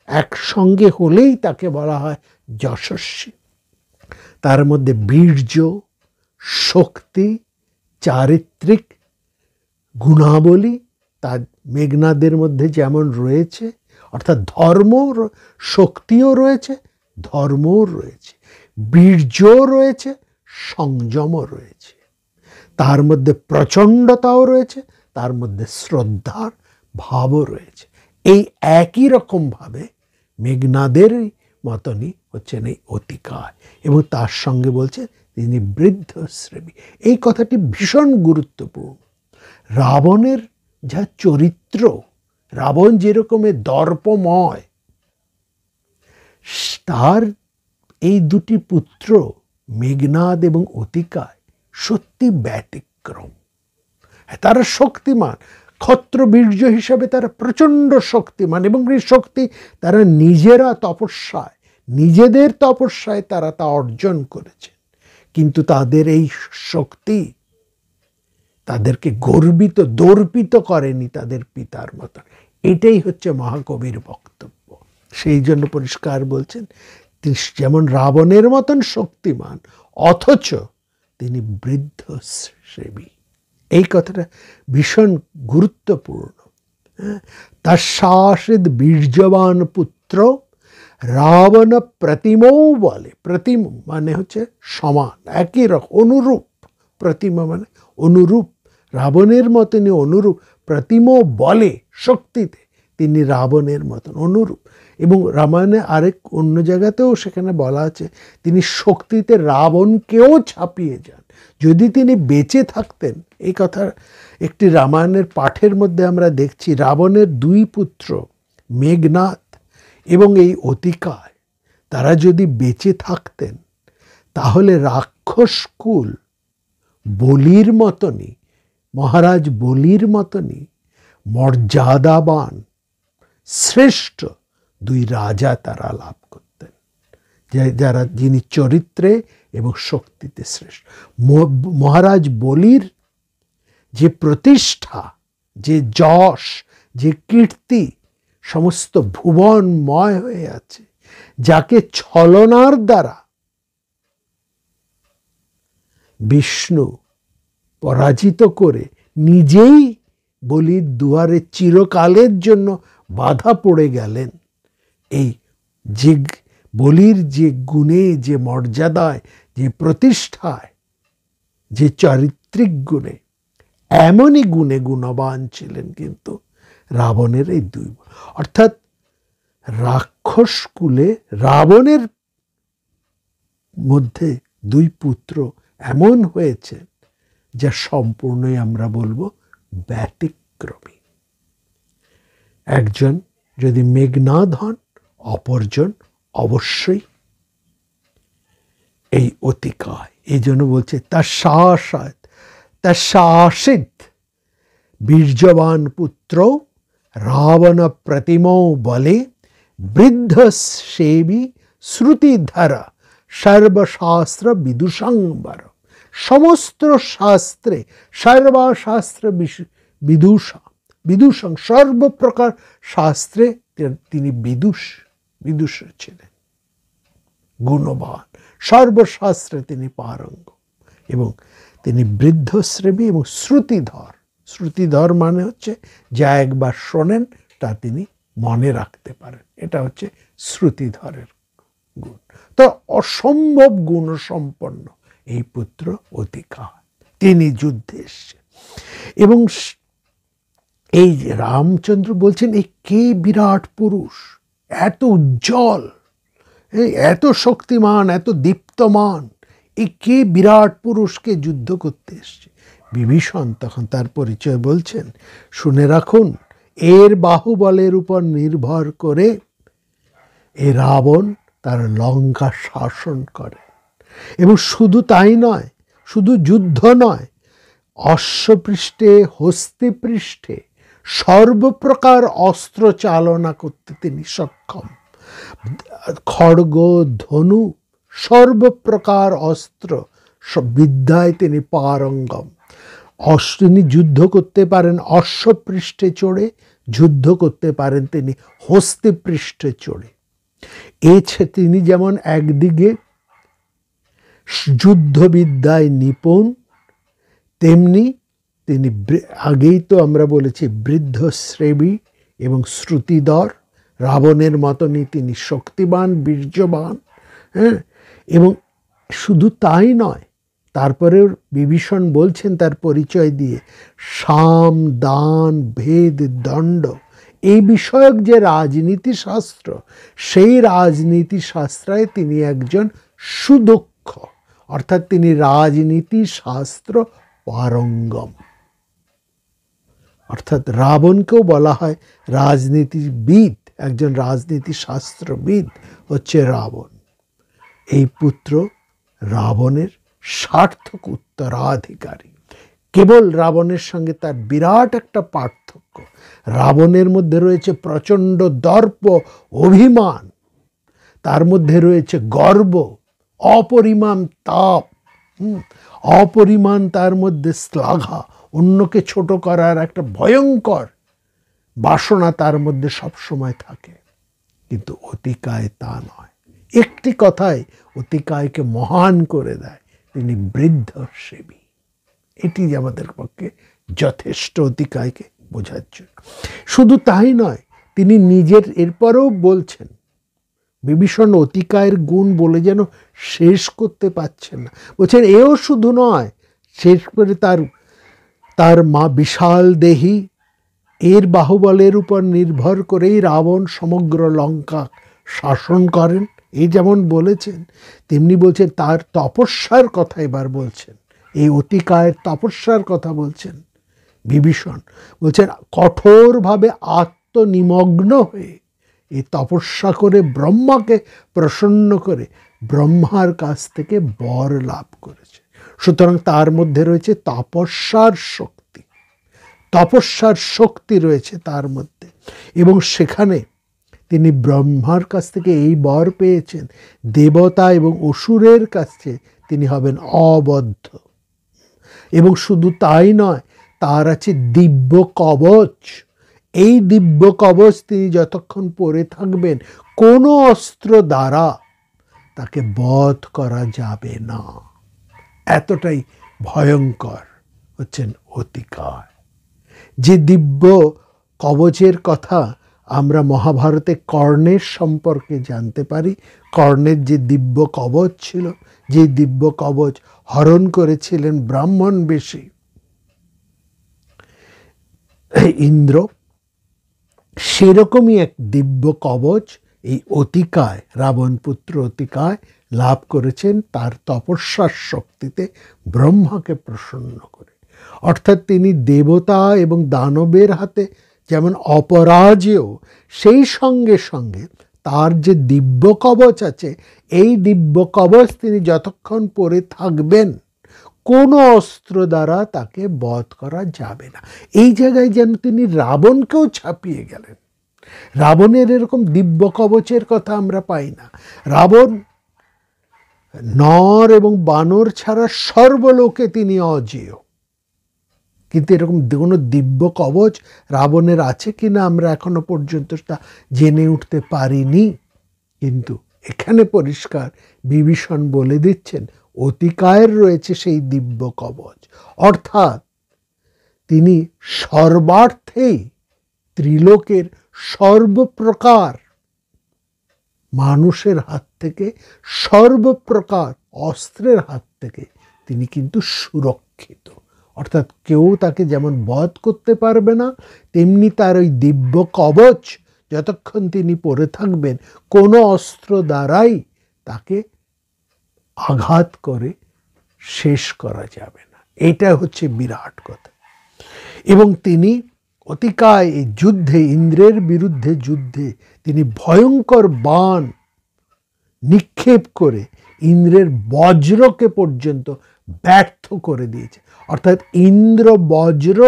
A: একসঙ্গে হলেই তাকে বলা হয় যশস্বী। তার মধ্যে বীর্য, শক্তি, চারিত্রিক গুণাবলী তার মেঘনাদের মধ্যে যেমন রয়েছে, অর্থাৎ ধর্ম, শক্তিও রয়েছে, ধর্মও রয়েছে, বীর্যও রয়েছে, সংযমও রয়েছে, তার মধ্যে প্রচণ্ডতাও রয়েছে, তার মধ্যে শ্রদ্ধার ভাবও রয়েছে। এই একই রকমভাবে মেঘনাদের মতনই হচ্ছেন এই অতিকায়, এবং তার সঙ্গে বলছে তিনি বৃদ্ধশ্রেবী। এই কথাটি ভীষণ গুরুত্বপূর্ণ। রাবণের যা চরিত্র, রাবণ যেরকমের দর্পময়, তার এই দুটি পুত্র মেঘনাদ এবং অতিকায় সত্যি ব্যতিক্রম। তারা শক্তিমান, ক্ষত্রবীর্য হিসাবে তারা প্রচণ্ড শক্তিমান, এবং এই শক্তি তারা নিজেরা তপস্যায়, নিজেদের তপস্যায় তারা তা অর্জন করেছে। কিন্তু তাদের এই শক্তি তাদেরকে দর্পিত করেনি তাদের পিতার মতো। এটাই হচ্ছে মহাকবির বক্তব্য। সেই জন্য পরিষ্কার বলছেন তিনি যেমন রাবণের মতন শক্তিমান, অথচ তিনি বৃদ্ধসেবী। এই কথাটা ভীষণ গুরুত্বপূর্ণ। তার শাসিত বীর্যবান পুত্র রাবণ প্রতিমও বলে। প্রতিম মানে হচ্ছে সমান, একই রকম, অনুরূপ। প্রতিমা মানে অনুরূপ, রাবণের মতনই অনুরূপ। প্রতিমও বলে শক্তিতে তিনি রাবণের মতন অনুরূপ। এবং রামায়ণে আরেক অন্য জায়গাতেও সেখানে বলা আছে তিনি শক্তিতে রাবণকেও ছাপিয়ে যান। যদি তিনি বেঁচে থাকতেন, এই কথা একটি রামায়ণের পাঠের মধ্যে আমরা দেখছি, রাবণের দুই পুত্র মেঘনাদ এবং এই অতিকায়, তারা যদি বেঁচে থাকতেন তাহলে রাক্ষসকুল বলির মতনই, মহারাজ বলির মতনই মর্যাদাবান শ্রেষ্ঠ দুই রাজা তারা লাভ করতেন, যিনি চরিত্রে এবং শক্তিতে শ্রেষ্ঠ। মহারাজ বলির যে প্রতিষ্ঠা, যে যশ, যে কীর্তি সমস্ত ভুবনময় হয়ে আছে, যাকে ছলনার দ্বারা বিষ্ণু পরাজিত করে নিজেই বলির দুয়ারে চিরকালের জন্য বাধা পড়ে গেলেন এই যে বলির যে গুণে, যে মর্যাদায়, যে প্রতিষ্ঠায়, যে চারিত্রিক গুণে, এমনই গুণে গুণবান ছিলেন কিন্তু রাবণের এই দুই, অর্থাৎ রাক্ষস কুলে রাবণের মধ্যে দুই পুত্র এমন হয়েছে যা সম্পূর্ণই আমরা বলবো ব্যতিক্রমী। একজন যদি মেঘনাদ হন, অপরজন অবশ্যই এই অতিকায়। এই জন্য বলছে তার শাসিত বীর্যবান পুত্র রাবণ প্রতিমৌ বলে বৃদ্ধ সেবী শ্রুতিধারা সর্বশাস্ত্র বিদুষাঙ্বর। সমস্ত শাস্ত্রে, সর্বশাস্ত্র বিদুষং, সর্বপ্রকার শাস্ত্রে তিনি বিদুষ ছিলেন, গুণবান, সর্বশাস্ত্রে তিনি পারঙ্গম, এবং তিনি বৃদ্ধশ্রেবী এবং শ্রুতিধর। শ্রুতিধর মানে হচ্ছে যা একবার শোনেন তা তিনি মনে রাখতে পারেন, এটা হচ্ছে শ্রুতিধরের গুণ। তো অসম্ভব গুণসম্পন্ন এই পুত্র অতিকায়, তিনি যুদ্ধে এসছেন। এবং এই রামচন্দ্র বলছেন এই কে বিরাট পুরুষ, এত উজ্জ্বল, এত শক্তিমান, এত দীপ্তমান, এই কে বিরাট পুরুষকে যুদ্ধ করতে এসছে। বিভীষণ তখন তার পরিচয় বলছেন, শুনে রাখুন, এর বাহুবলের উপর নির্ভর করে এ রাবণ তার লঙ্কা শাসন করে। এবং শুধু তাই নয়, শুধু যুদ্ধ নয়, অশ্বপৃষ্ঠে, হস্তিপৃষ্ঠে সর্বপ্রকার অস্ত্র চালনা করতে তিনি সক্ষম। খড়গ, ধনু, সর্বপ্রকার অস্ত্র বিদ্যায় তিনি পারঙ্গম। তিনি যুদ্ধ করতে পারেন অশ্বপৃষ্ঠে চড়ে, যুদ্ধ করতে পারেন তিনি হস্তিপৃষ্ঠে চড়ে। তিনি যেমন একদিকে যুদ্ধবিদ্যায় নিপুণ, তেমনি তিনি আগেই তো আমরা বলেছি বৃদ্ধশ্রেবী এবং শ্রুতিধর। রাবণের মতনই তিনি শক্তিবান, বীর্যবান। হ্যাঁ, এবং শুধু তাই নয়, তারপরে বিভীষণ বলছেন তার পরিচয় দিয়ে, সাম, দান, ভেদ, দণ্ড, এই বিষয়ক যে রাজনীতি শাস্ত্র, সেই রাজনীতি শাস্ত্রায় তিনি একজন সুদক্ষ, অর্থাৎ তিনি রাজনীতি শাস্ত্র পারঙ্গম। অর্থাৎ রাবণকেও বলা হয় রাজনীতিবিদ, একজন রাজনীতি শাস্ত্রবিদ হচ্ছে রাবণ। এই পুত্র রাবণের সার্থক উত্তরাধিকারী। কেবল রাবণের সঙ্গে তার বিরাট একটা পার্থক্য, রাবণের মধ্যে রয়েছে প্রচণ্ড দর্প, অভিমান, তার মধ্যে রয়েছে গর্ব, অপরিমাণ তাপ, অপরিমাণ তার মধ্যে শ্লাঘা, অন্যকে ছোট করার একটা ভয়ঙ্কর বাসনা তার মধ্যে সবসময় থাকে। কিন্তু অতিকায় তা নয়, একটি কথায় অতিকায়কে মহান করে দেয়, তিনি বৃদ্ধ সেবী। এটি আমাদের পক্ষে যথেষ্ট অতিকায়কে বোঝার জন্য। শুধু তাই নয়, তিনি নিজের এরপরেও বলছেন, বিভীষণ অতিকায়ের গুণ বলে যেন শেষ করতে পারছেন না, বলছেন এও শুধু নয়, শেষ করে তার মা বিশাল দেহী, এর বাহুবলের উপর নির্ভর করেই রাবণ সমগ্র লঙ্কা শাসন করেন, এই যেমন বলেছেন, তেমনি বলছেন তার তপস্যার কথা এবার বলছেন, এই অতিকায়ের তপস্যার কথা বলছেন বিভীষণ। বলছেন কঠোরভাবে আত্মনিমগ্ন হয়ে এই তপস্যা করে ব্রহ্মাকে প্রসন্ন করে ব্রহ্মার কাছ থেকে বর লাভ করেছে। সুতরাং তার মধ্যে রয়েছে তপস্যার শক্তি, তপস্যার শক্তি রয়েছে তার মধ্যে। এবং সেখানে তিনি ব্রহ্মার কাছ থেকে এই বর পেয়েছেন, দেবতা এবং অসুরের কাছে তিনি হবেন অবদ্ধ। এবং শুধু তাই নয়, তার আছে দিব্য কবচ। এই দিব্য কবচ তিনি যতক্ষণ পরে থাকবেন, কোনো অস্ত্র দ্বারা তাকে বধ করা যাবে না, এতটাই ভয়ঙ্কর হচ্ছেন অতিকায়। যে দিব্য কবচের কথা আমরা মহাভারতে কর্ণের সম্পর্কে জানতে পারি। কর্ণের যে দিব্য কবচ ছিল, যে দিব্য কবচ হরণ করেছিলেন ব্রাহ্মণ বেশে ইন্দ্র, সেরকমই এক দিব্য কবচ এই অতিকায়, রাবণ পুত্র অতিকায় লাভ করেছেন তার তপস্যার শক্তিতে ব্রহ্মাকে প্রসন্ন করে। অর্থাৎ তিনি দেবতা এবং দানবের হাতে যেমন অপরাজেয়, সেই সঙ্গে সঙ্গে তার যে দিব্য কবচ আছে, এই দিব্য কবচ তিনি যতক্ষণ পরে থাকবেন কোনো অস্ত্র দ্বারা তাকে বধ করা যাবে না। এই জায়গায় যেন তিনি রাবণকেও ছাপিয়ে গেলেন। রাবণের এরকম দিব্য কবচের কথা আমরা পাই না। রাবণ নর এবং বানর ছাড়া সর্বলোকে তিনি অজেয়, কিন্তু এরকম কোনো দিব্য কবচ রাবণের আছে কিনা আমরা এখনো পর্যন্ত তা জেনে উঠতে পারিনি। কিন্তু এখানে পরিষ্কার বিভীষণ বলে দিচ্ছেন অতিকায়ের রয়েছে সেই দিব্য কবচ। অর্থাৎ তিনি সর্বার্থেই ত্রিলোকের সর্বপ্রকার মানুষের হাত থেকে, সর্বপ্রকার অস্ত্রের হাত থেকে তিনি কিন্তু সুরক্ষিত। অর্থাৎ কেউ তাকে যেমন বধ করতে পারবে না, তেমনি তার ওই দিব্য কবচ যতক্ষণ তিনি পরে থাকবেন কোনো অস্ত্র দ্বারাই তাকে আঘাত করে শেষ করা যাবে না। এটা হচ্ছে বিরাট কথা। এবং তিনি অতিকায় এই যুদ্ধে, ইন্দ্রের বিরুদ্ধে যুদ্ধে তিনি ভয়ঙ্কর বাণ নিক্ষেপ করে ইন্দ্রের বজ্রকে পর্যন্ত ব্যর্থ করে দিয়েছে। অর্থাৎ ইন্দ্র বজ্র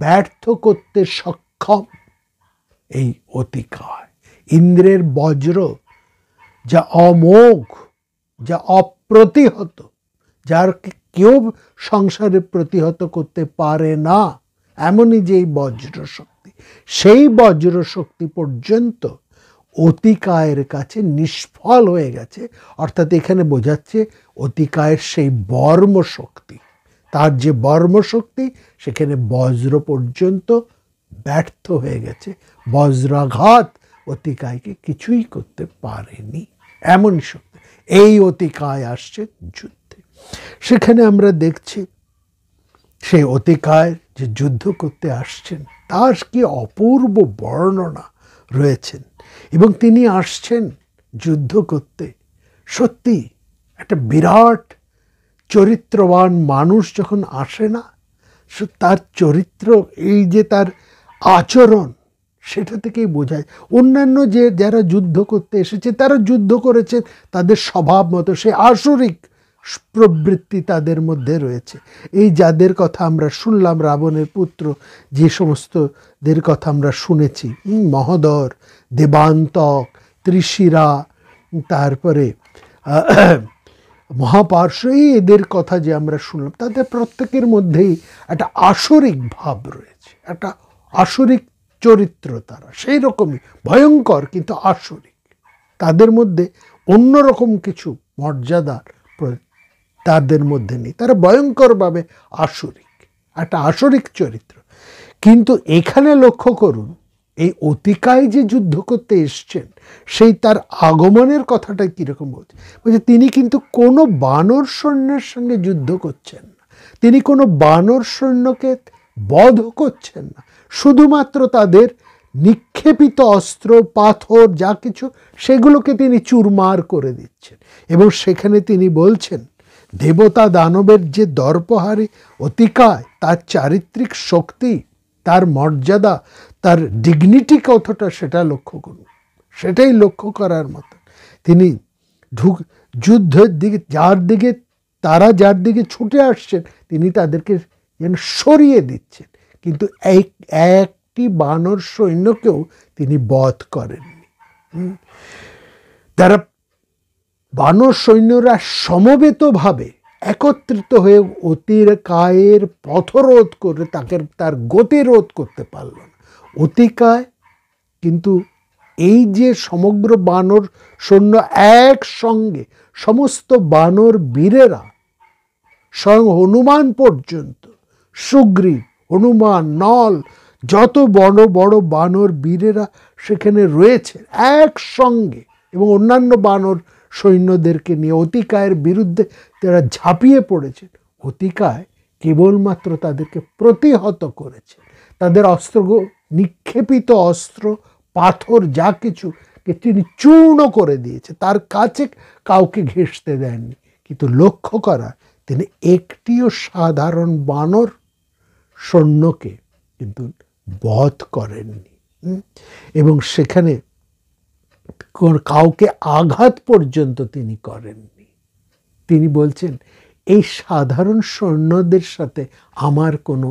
A: ব্যর্থ করতে সক্ষম এই অতিকায়। ইন্দ্রের বজ্র যা অমোঘ, যা অপ্রতিহত, যার কেউ সংসারে প্রতিহত করতে পারে না, এমনই যে বজ্র শক্তি, সেই বজ্র শক্তি পর্যন্ত অতিকায়ের কাছে নিষ্ফল হয়ে গেছে। অর্থাৎ এখানে বোঝাচ্ছে অতিকায়ের সেই বর্ম শক্তি, তার যে বর্ম শক্তি, সেখানে বজ্র পর্যন্ত ব্যর্থ হয়ে গেছে। বজ্রাঘাত অতিকায়কে কিছুই করতে পারেনি, এমন শক্তি। এই অতিকায় আসছে যুদ্ধে। সেখানে আমরা দেখছি সেই অতিকায় যে যুদ্ধ করতে আসছেন তার কি অপূর্ব বর্ণনা রয়েছেন। এবং তিনি আসছেন যুদ্ধ করতে। সত্যি একটা বিরাট চরিত্রবান মানুষ যখন আসে না, তার চরিত্র, এই যে তার আচরণ, সেটা থেকেই বোঝায়। অন্যান্য যে যারা যুদ্ধ করতে এসেছে তারা যুদ্ধ করেছে তাদের স্বভাব মতো, সে আসরিক প্রবৃত্তি তাদের মধ্যে রয়েছে। এই যাদের কথা আমরা শুনলাম, রাবণের পুত্র যে সমস্তদের কথা আমরা শুনেছি, মহোদর, দেবান্তক, ত্রিশিরা, তারপরে মহাপার্শ্ব, এদের কথা যে আমরা শুনলাম, তাদের প্রত্যেকের মধ্যেই একটা আসরিক ভাব রয়েছে, একটা আসরিক চরিত্র। তারা সেই রকমই ভয়ঙ্কর কিন্তু আসরিক। তাদের মধ্যে অন্যরকম কিছু মর্যাদার তাদের মধ্যে নেই। তারা ভয়ঙ্করভাবে আসরিক, একটা আসরিক চরিত্র। কিন্তু এখানে লক্ষ্য করুন, এই অতিকায় যে যুদ্ধ করতে এসছেন, সেই তার আগমনের কথাটা কীরকম বলছে। বলছে তিনি কিন্তু কোনো বানর সৈন্যের সঙ্গে যুদ্ধ করছেন না, তিনি কোনো বানর সৈন্যকে বধ করছেন না, শুধুমাত্র তাদের নিক্ষেপিত অস্ত্র, পাথর যা কিছু, সেগুলোকে তিনি চুরমার করে দিচ্ছেন। এবং সেখানে তিনি বলছেন দেবতা দানবের যে দর্পহারী অতিকায়, তার চারিত্রিক শক্তি, তার মর্যাদা, তার ডিগনিটি কতটা, সেটা লক্ষ্য করুন। সেটাই লক্ষ্য করার মতো। তিনি যুদ্ধের দিকে তারা যার দিকে ছুটে আসছেন, তিনি তাদেরকে যেন সরিয়ে দিচ্ছেন, কিন্তু একটি বানর সৈন্যকেও তিনি বধ করেননি। তারা বানর সৈন্যরা সমবেতভাবে একত্রিত হয়ে অতিকায়ের পথরোধ করে তার গতিরোধ করতে পারল না। অতিকায় কিন্তু এই যে সমগ্র বানর সৈন্য একসঙ্গে, সমস্ত বানর বীরেরা, স্বয়ং হনুমান পর্যন্ত, সুগ্রীব, হনুমান, নল, যত বড় বড় বানর বীরেরা সেখানে রয়েছে একসঙ্গে, এবং অন্যান্য বানর সৈন্যদেরকে নিয়ে অতিকায়ের বিরুদ্ধে তারা ঝাঁপিয়ে পড়েছে। অতিকায় কেবলমাত্র তাদেরকে প্রতিহত করেছে, তাদের অস্ত্র, নিক্ষেপিত অস্ত্র, পাথর যা কিছুকে তিনি চূর্ণ করে দিয়েছে, তার কাছে কাউকে ঘেঁষতে দেননি। কিন্তু লক্ষ্য করা, তিনি একটিও সাধারণ বানর সৈন্যকে কিন্তু বধ করেননি, এবং সেখানে কাউকে আঘাত পর্যন্ত তিনি করেননি। তিনি বলছেন, এই সাধারণ সৈন্যদের সাথে আমার কোনো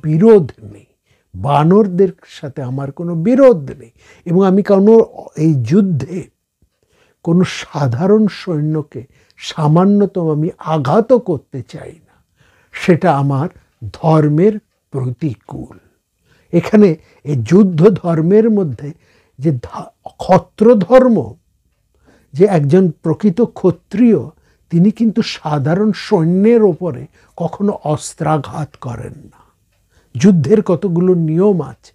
A: বিরোধ নেই, বানরদের সাথে আমার কোনো বিরোধ নেই, এবং আমি কোনো এই যুদ্ধে কোনো সাধারণ সৈন্যকে সামান্যতম আমি আঘাতও করতে চাই না, সেটা আমার ধর্মের প্রতিকূল। এখানে এই যুদ্ধ ধর্মের মধ্যে যে ক্ষত্র ধর্ম, যে একজন প্রকৃত ক্ষত্রিয় তিনি কিন্তু সাধারণ সৈন্যের ওপরে কখনো অস্ত্রাঘাত করেন না। যুদ্ধের কতগুলো নিয়ম আছে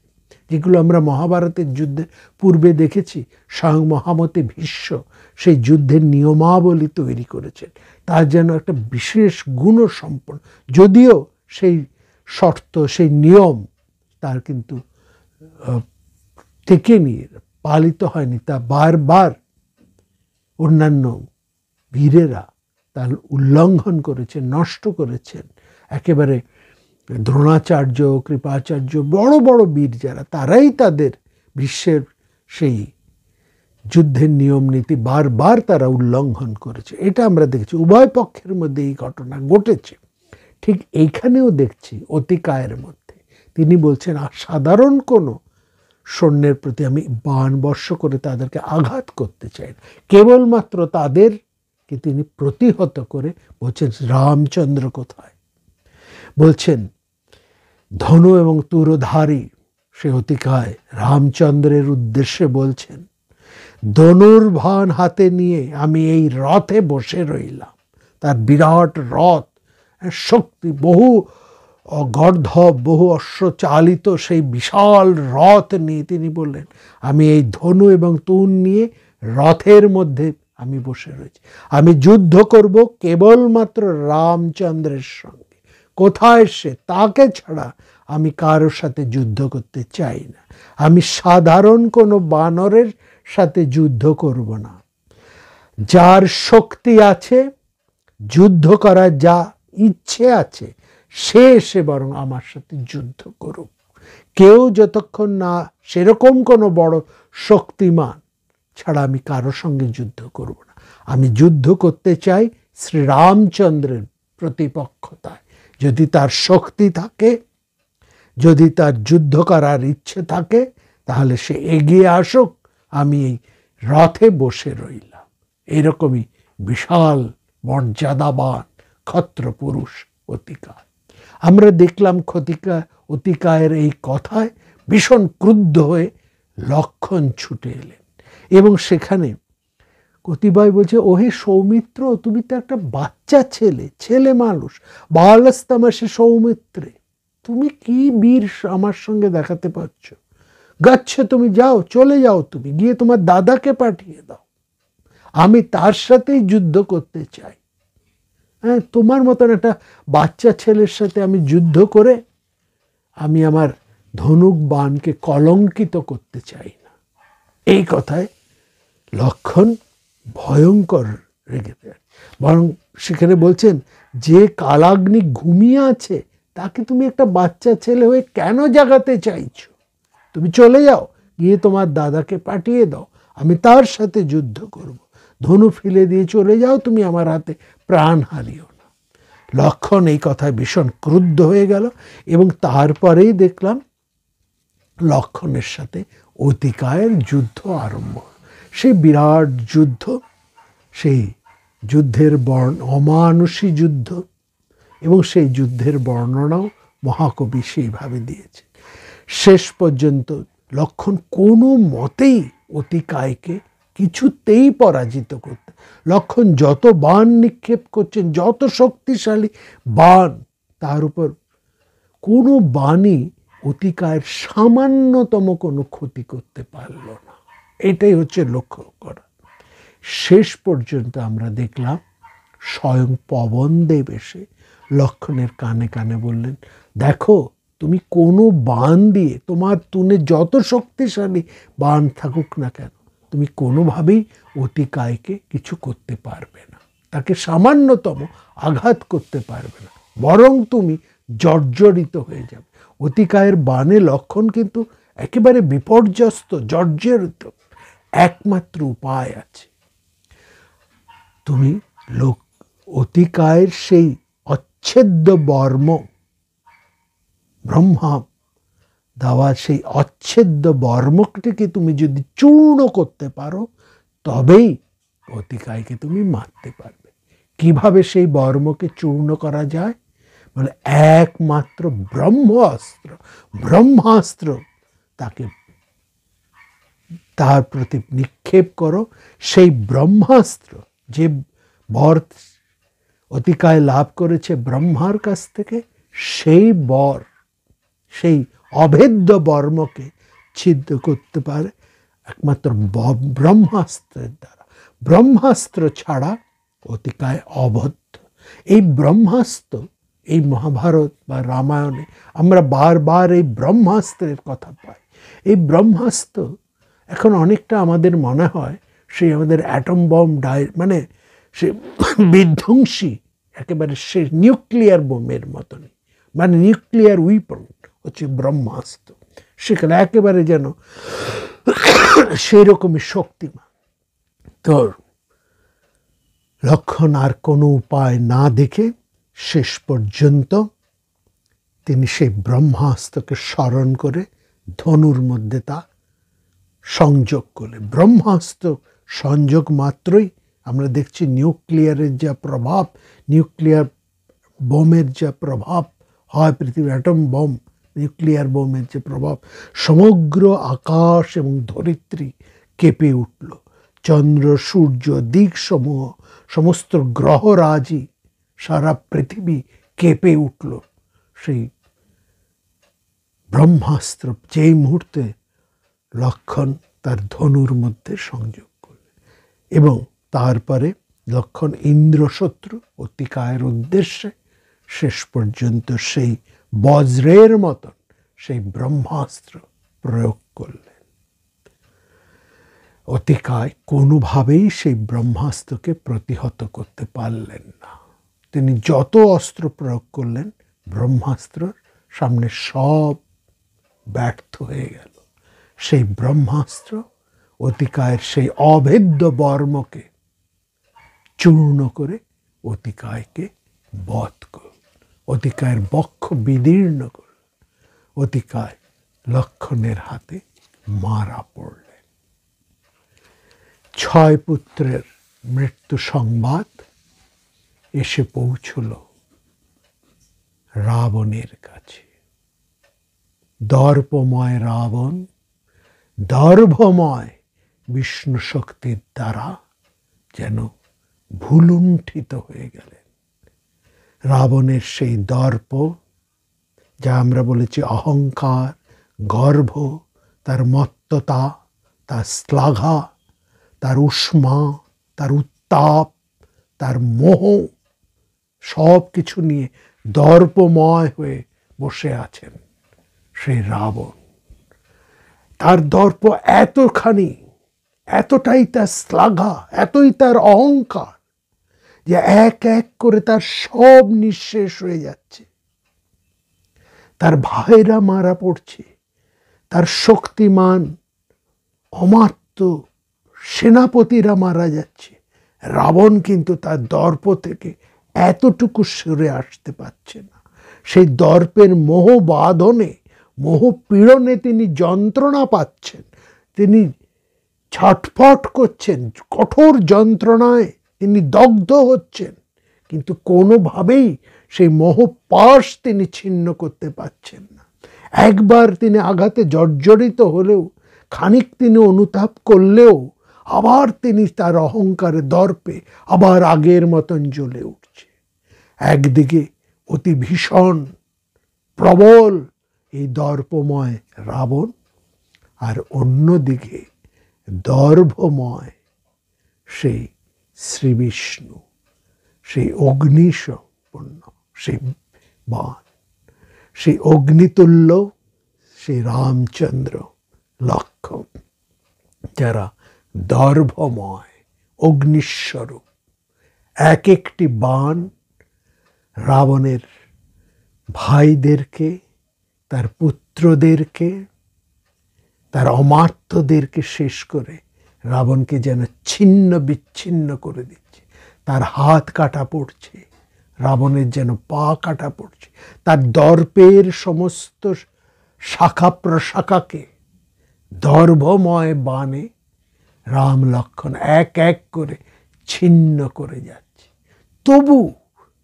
A: যেগুলো আমরা মহাভারতের যুদ্ধের পূর্বে দেখেছি। স্বয়ং মহামতি ভীষ্ম সেই যুদ্ধের নিয়মাবলী তৈরি করেছেন, তার যেন একটা বিশেষ গুণসম্পন্ন, যদিও সেই শর্ত, সেই নিয়ম তার কিন্তু টেকেনি, পালিত হয়নি, তা বারবার অন্যান্য বীরেরা তার উল্লঙ্ঘন করেছেন, নষ্ট করেছেন। একেবারে দ্রোণাচার্য, কৃপাচার্য, বড় বড় বীর যারা, তারাই তাদের বিশ্বের সেই যুদ্ধের নিয়ম নীতি বারবার তারা উল্লঙ্ঘন করেছে। এটা আমরা দেখছি, উভয় পক্ষের মধ্যে এই ঘটনা ঘটেছে। ঠিক এইখানেও দেখছি অতিকায়ের মধ্যে তিনি বলছেন, সাধারণ কোনো সৈন্যের প্রতি আমি বাণ বর্ষ করে তাদেরকে আঘাত করতে চাই না, কেবলমাত্র তাদেরকে তিনি প্রতিহত করে বলছেন রামচন্দ্র কোথায়। বলছেন ধনু এবং তুরধারী সে অতিকায় রামচন্দ্রের উদ্দেশ্যে বলছেন, ধনুর্বাণ হাতে নিয়ে আমি এই রথে বসে রইলাম। তার বিরাট রথ, শক্তি, বহু গর্ধব, বহু অশ্বচালিত সেই বিশাল রথ নিয়ে তিনি বললেন, আমি এই ধনু এবং তুন নিয়ে রথের মধ্যে আমি বসে রয়েছি। আমি যুদ্ধ করব কেবলমাত্র রামচন্দ্রের সঙ্গে। কোথায় সে, তাকে ছাড়া আমি কারোর সাথে যুদ্ধ করতে চাই না। আমি সাধারণ কোনো বানরের সাথে যুদ্ধ করব না। যার শক্তি আছে, যুদ্ধ করার যা ইচ্ছে আছে, সে এসে বরং আমার সাথে যুদ্ধ করুক। কেউ যতক্ষণ না সেরকম কোনো বড় শক্তিমান ছাড়া আমি কারোর সঙ্গে যুদ্ধ করব না। আমি যুদ্ধ করতে চাই শ্রীরামচন্দ্রের প্রতিপক্ষতায়। যদি তার শক্তি থাকে, যদি তার যুদ্ধ করার ইচ্ছে থাকে, তাহলে সে এগিয়ে আসুক, আমি এই রথে বসে রইলাম। এরকমই বিশাল মর্যাদাবান ক্ষত্র পুরুষ অতিকায়। আমরা দেখলাম অতিকায়ের এই কথায় ভীষণ ক্রুদ্ধ হয়ে লক্ষ্মণ ছুটে এলেন, এবং সেখানে কতিপয় বলছে, ওহে সৌমিত্র, তুমি তো একটা বাচ্চা ছেলে, ছেলে মানুষ, বালস্তমাসে সৌমিত্রে, তুমি কি বীর আমার সঙ্গে দেখাতে পারছ? গাচ্ছে, তুমি যাও, চলে যাও, তুমি গিয়ে তোমার দাদাকে পাঠিয়ে দাও, আমি তার সাথেই যুদ্ধ করতে চাই। হ্যাঁ, তোমার মতন একটা বাচ্চা ছেলের সাথে আমি যুদ্ধ করে আমি আমার ধনুক বাণকে কলঙ্কিত করতে চাই না। এই কথায় লক্ষ্মণ ভয়ঙ্কর রেগে যায়। বরং সেখানে বলছেন, যে কালাগ্নি ঘুমিয়ে আছে তাকে তুমি একটা বাচ্চা ছেলে হয়ে কেন জাগাতে চাইছো? তুমি চলে যাও, গিয়ে তোমার দাদাকে পাঠিয়ে দাও, আমি তার সাথে যুদ্ধ করব। ধনু ফেলে দিয়ে চলে যাও, তুমি আমার হাতে প্রাণ হারিও না। লক্ষ্মণ এই কথায় ভীষণ ক্রুদ্ধ হয়ে গেল, এবং তারপরেই দেখলাম লক্ষ্মণের সাথে অতিকায়ের যুদ্ধ আরম্ভ। সেই বিরাট যুদ্ধ, সেই যুদ্ধের অমানুষী যুদ্ধ, এবং সেই যুদ্ধের বর্ণনাও মহাকবি সেইভাবে দিয়েছে। শেষ পর্যন্ত লক্ষ্মণ কোনো মতেই অতিকায়কে কিছুতেই পরাজিত করতে, লক্ষ্মণ যত বাণ নিক্ষেপ করছেন, যত শক্তিশালী বাণ, তার উপর কোনো বাণই অতিকায়ের সামান্যতম কোনো ক্ষতি করতে পারল না। এটাই হচ্ছে লক্ষ্য করা। শেষ পর্যন্ত আমরা দেখলাম স্বয়ং পবনদেব এসে লক্ষণের কানে কানে বললেন, দেখো তুমি কোনো বাণ দিয়ে, তোমার তুনে যত শক্তিশালী বাণ থাকুক না কেন, তুমি কোনোভাবেই অতিকায়কে কিছু করতে পারবে না, তাকে সামান্যতম আঘাত করতে পারবে না, বরং তুমি জর্জরিত হয়ে যাবে। অতিকায়ের বাণে লক্ষণ কিন্তু একেবারে বিপর্যস্ত, জর্জরিত। একমাত্র উপায় আছে, তুমি অতিকায়ের সেই অচ্ছেদ্য বর্ম, ব্রহ্মা দেওয়া সেই অচ্ছেদ্য বর্মটিকে তুমি যদি চূর্ণ করতে পারো, তবেই অতিকায়কে তুমি মারতে পারবে। কিভাবে সেই বর্মকে চূর্ণ করা যায়? বলে একমাত্র ব্রহ্মাস্ত্র। ব্রহ্মাস্ত্র তাকে, তার প্রতি নিক্ষেপ করো। সেই ব্রহ্মাস্ত্র, যে বর অতিকায় লাভ করেছে ব্রহ্মার কাছ থেকে, সেই বর, সেই অভেদ্য বর্মকে ছিদ্র করতে পারে একমাত্র ব্রহ্মাস্ত্রের দ্বারা। ব্রহ্মাস্ত্র ছাড়া অতিকায় অবদ্ধ। এই ব্রহ্মাস্ত্র, এই মহাভারত বা রামায়ণে আমরা বারবার এই ব্রহ্মাস্ত্রের কথা পাই। এই ব্রহ্মাস্ত্র এখন অনেকটা আমাদের মনে হয় সেই আমাদের অ্যাটম বম মানে সে বিধ্বংসী, একেবারে সে নিউক্লিয়ার বোমের মতনই, মানে নিউক্লিয়ার উইপন হচ্ছে ব্রহ্মাস্ত্র। সেখানে একেবারে যেন সেই রকমই শক্তিমান। তো লক্ষণ আর কোনো উপায় না দেখে শেষ পর্যন্ত তিনি সেই ব্রহ্মাস্ত্রকে স্মরণ করে ধনুর মধ্যে তা সংযোগ করলেন। ব্রহ্মাস্ত্র সংযোগ মাত্রই আমরা দেখছি নিউক্লিয়ারের যা প্রভাব, নিউক্লিয়ার বোমের যা প্রভাব হয় পৃথিবী, অ্যাটম বম, নিউক্লিয়ার বোমের যে প্রভাব, সমগ্র আকাশ এবং ধরিত্রী কেঁপে উঠল। চন্দ্র, সূর্য, দিকসমূহ, সমস্ত গ্রহরাজি, সারা পৃথিবী কেঁপে উঠল সেই ব্রহ্মাস্ত্র যেই মুহূর্তে লক্ষণ তার ধনুর মধ্যে সংযোগ করলেন। এবং তারপরে লক্ষণ ইন্দ্রশত্রু অতিকায়ের উদ্দেশ্যে শেষ পর্যন্ত সেই বজ্রের মতন সেই ব্রহ্মাস্ত্র প্রয়োগ করলেন। অতিকায় কোনোভাবেই সেই ব্রহ্মাস্ত্রকে প্রতিহত করতে পারলেন না। তিনি যত অস্ত্র প্রয়োগ করলেন, ব্রহ্মাস্ত্রর সামনে সব ব্যর্থ হয়ে গেল। সেই ব্রহ্মাস্ত্র অতিকায়ের সেই অভেদ্য বর্মকে চূর্ণ করে অতিকায়কে বধ করল, অতিকায়ের বক্ষ বিদীর্ণ করল। অতিকায় লক্ষণের হাতে মারা পড়লেন। 6 পুত্রের মৃত্যু সংবাদ এসে পৌঁছল রাবণের কাছে। দর্পময় রাবণ, দর্ভময় বিষ্ণু শক্তির দ্বারা যেন ভুলুণ্ঠিত হয়ে গেলেন। রাবণের সেই দর্প, যা আমরা বলেছি অহংকার, গর্ব, তার মত্ততা, তার শ্লাঘা, তার উষ্মা, তার উত্তাপ, তার মোহ, সব কিছু নিয়ে দর্পময় হয়ে বসে আছেন সেই রাবণ। তার দর্প এতখানি, এতটাই তার শ্লাঘা, এতই তার অহংকার, যে এক এক করে তার সব নিঃশেষ হয়ে যাচ্ছে। তার ভাইরা মারা পড়ছে, তার শক্তিমান অমাত্য সেনাপতিরা মারা যাচ্ছে। রাবণ কিন্তু তার দর্প থেকে এতটুকু সরে আসতে পারছে না। সেই দর্পের মোহ বাঁধনে, মোহ পীড়নে তিনি যন্ত্রণা পাচ্ছেন, তিনি ছটফট করছেন, কঠোর যন্ত্রণায় তিনি দগ্ধ হচ্ছেন, কিন্তু কোনোভাবেই সেই মোহ পাশ তিনি ছিন্ন করতে পারছেন না। একবার তিনি আঘাতে জর্জরিত হলেও, খানিক তিনি অনুতাপ করলেও, আবার তিনি তার অহংকারে দর্পে আবার আগের মতন জ্বলে উঠছে। একদিকে অতি ভীষণ প্রবল এই দর্পময় রাবণ, আর অন্যদিকে দর্ভময় সেই শ্রীবিষ্ণু, সেই অগ্নিসম্পন্ন সেই বাণ, সেই অগ্নিতুল্য সেই রামচন্দ্র লক্ষ্মণ, যারা দর্ভময় অগ্নিস্বরূপ। এক একটি বাণ রাবণের ভাইদেরকে, তার পুত্রদেরকে, তার অমাত্যদেরকে শেষ করে রাবণকে যেন ছিন্ন বিচ্ছিন্ন করে দিচ্ছে। তার হাত কাটা পড়ছে, রাবণের যেন পা কাটা পড়ছে, তার দর্পের সমস্ত শাখা প্রশাখাকে দর্ভময় বাণে রাম লক্ষ্মণ এক এক করে ছিন্ন করে যাচ্ছে।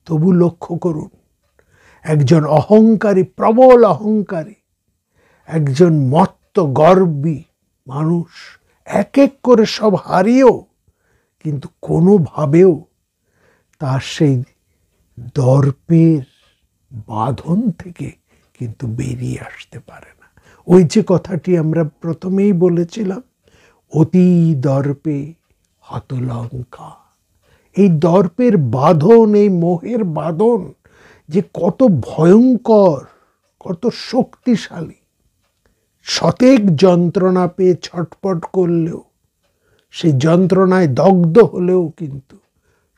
A: তবু লক্ষ্য করুন, একজন অহংকারী, প্রবল অহংকারী, একজন মত্ত গর্বী মানুষ এক এক করে সব হারিয়েও কিন্তু কোনোভাবেও তার সেই দর্পের বাঁধন থেকে কিন্তু বেরিয়ে আসতে পারে না। ওই যে কথাটি আমরা প্রথমেই বলেছিলাম, অতি দর্পে হত লঙ্কা। এই দর্পের বাঁধন, এই মোহের বাঁধন যে কত ভয়ঙ্কর, কত শক্তিশালী। শতেক যন্ত্রণা পেয়ে ছটপট করলেও, সেই যন্ত্রণায় দগ্ধ হলেও কিন্তু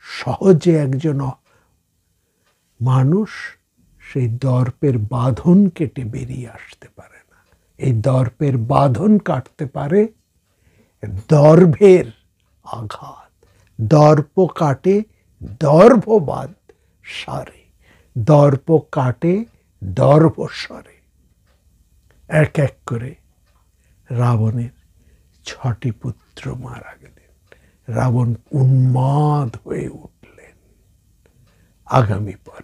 A: সহজে একজন মানুষ সেই দর্পের বাঁধন কেটে বেরিয়ে আসতে পারে না। এই দর্পের বাঁধন কাটতে পারে দর্ভের আঘাত। দর্প কাটে দর্ভবাদ সারে, দর্প কাটে দর্ভ সরে। এক এক করে রাবণের 6টি পুত্র মারা গেলেন। রাবণ উন্মাদ হয়ে উঠলেন। আগামী পর্বে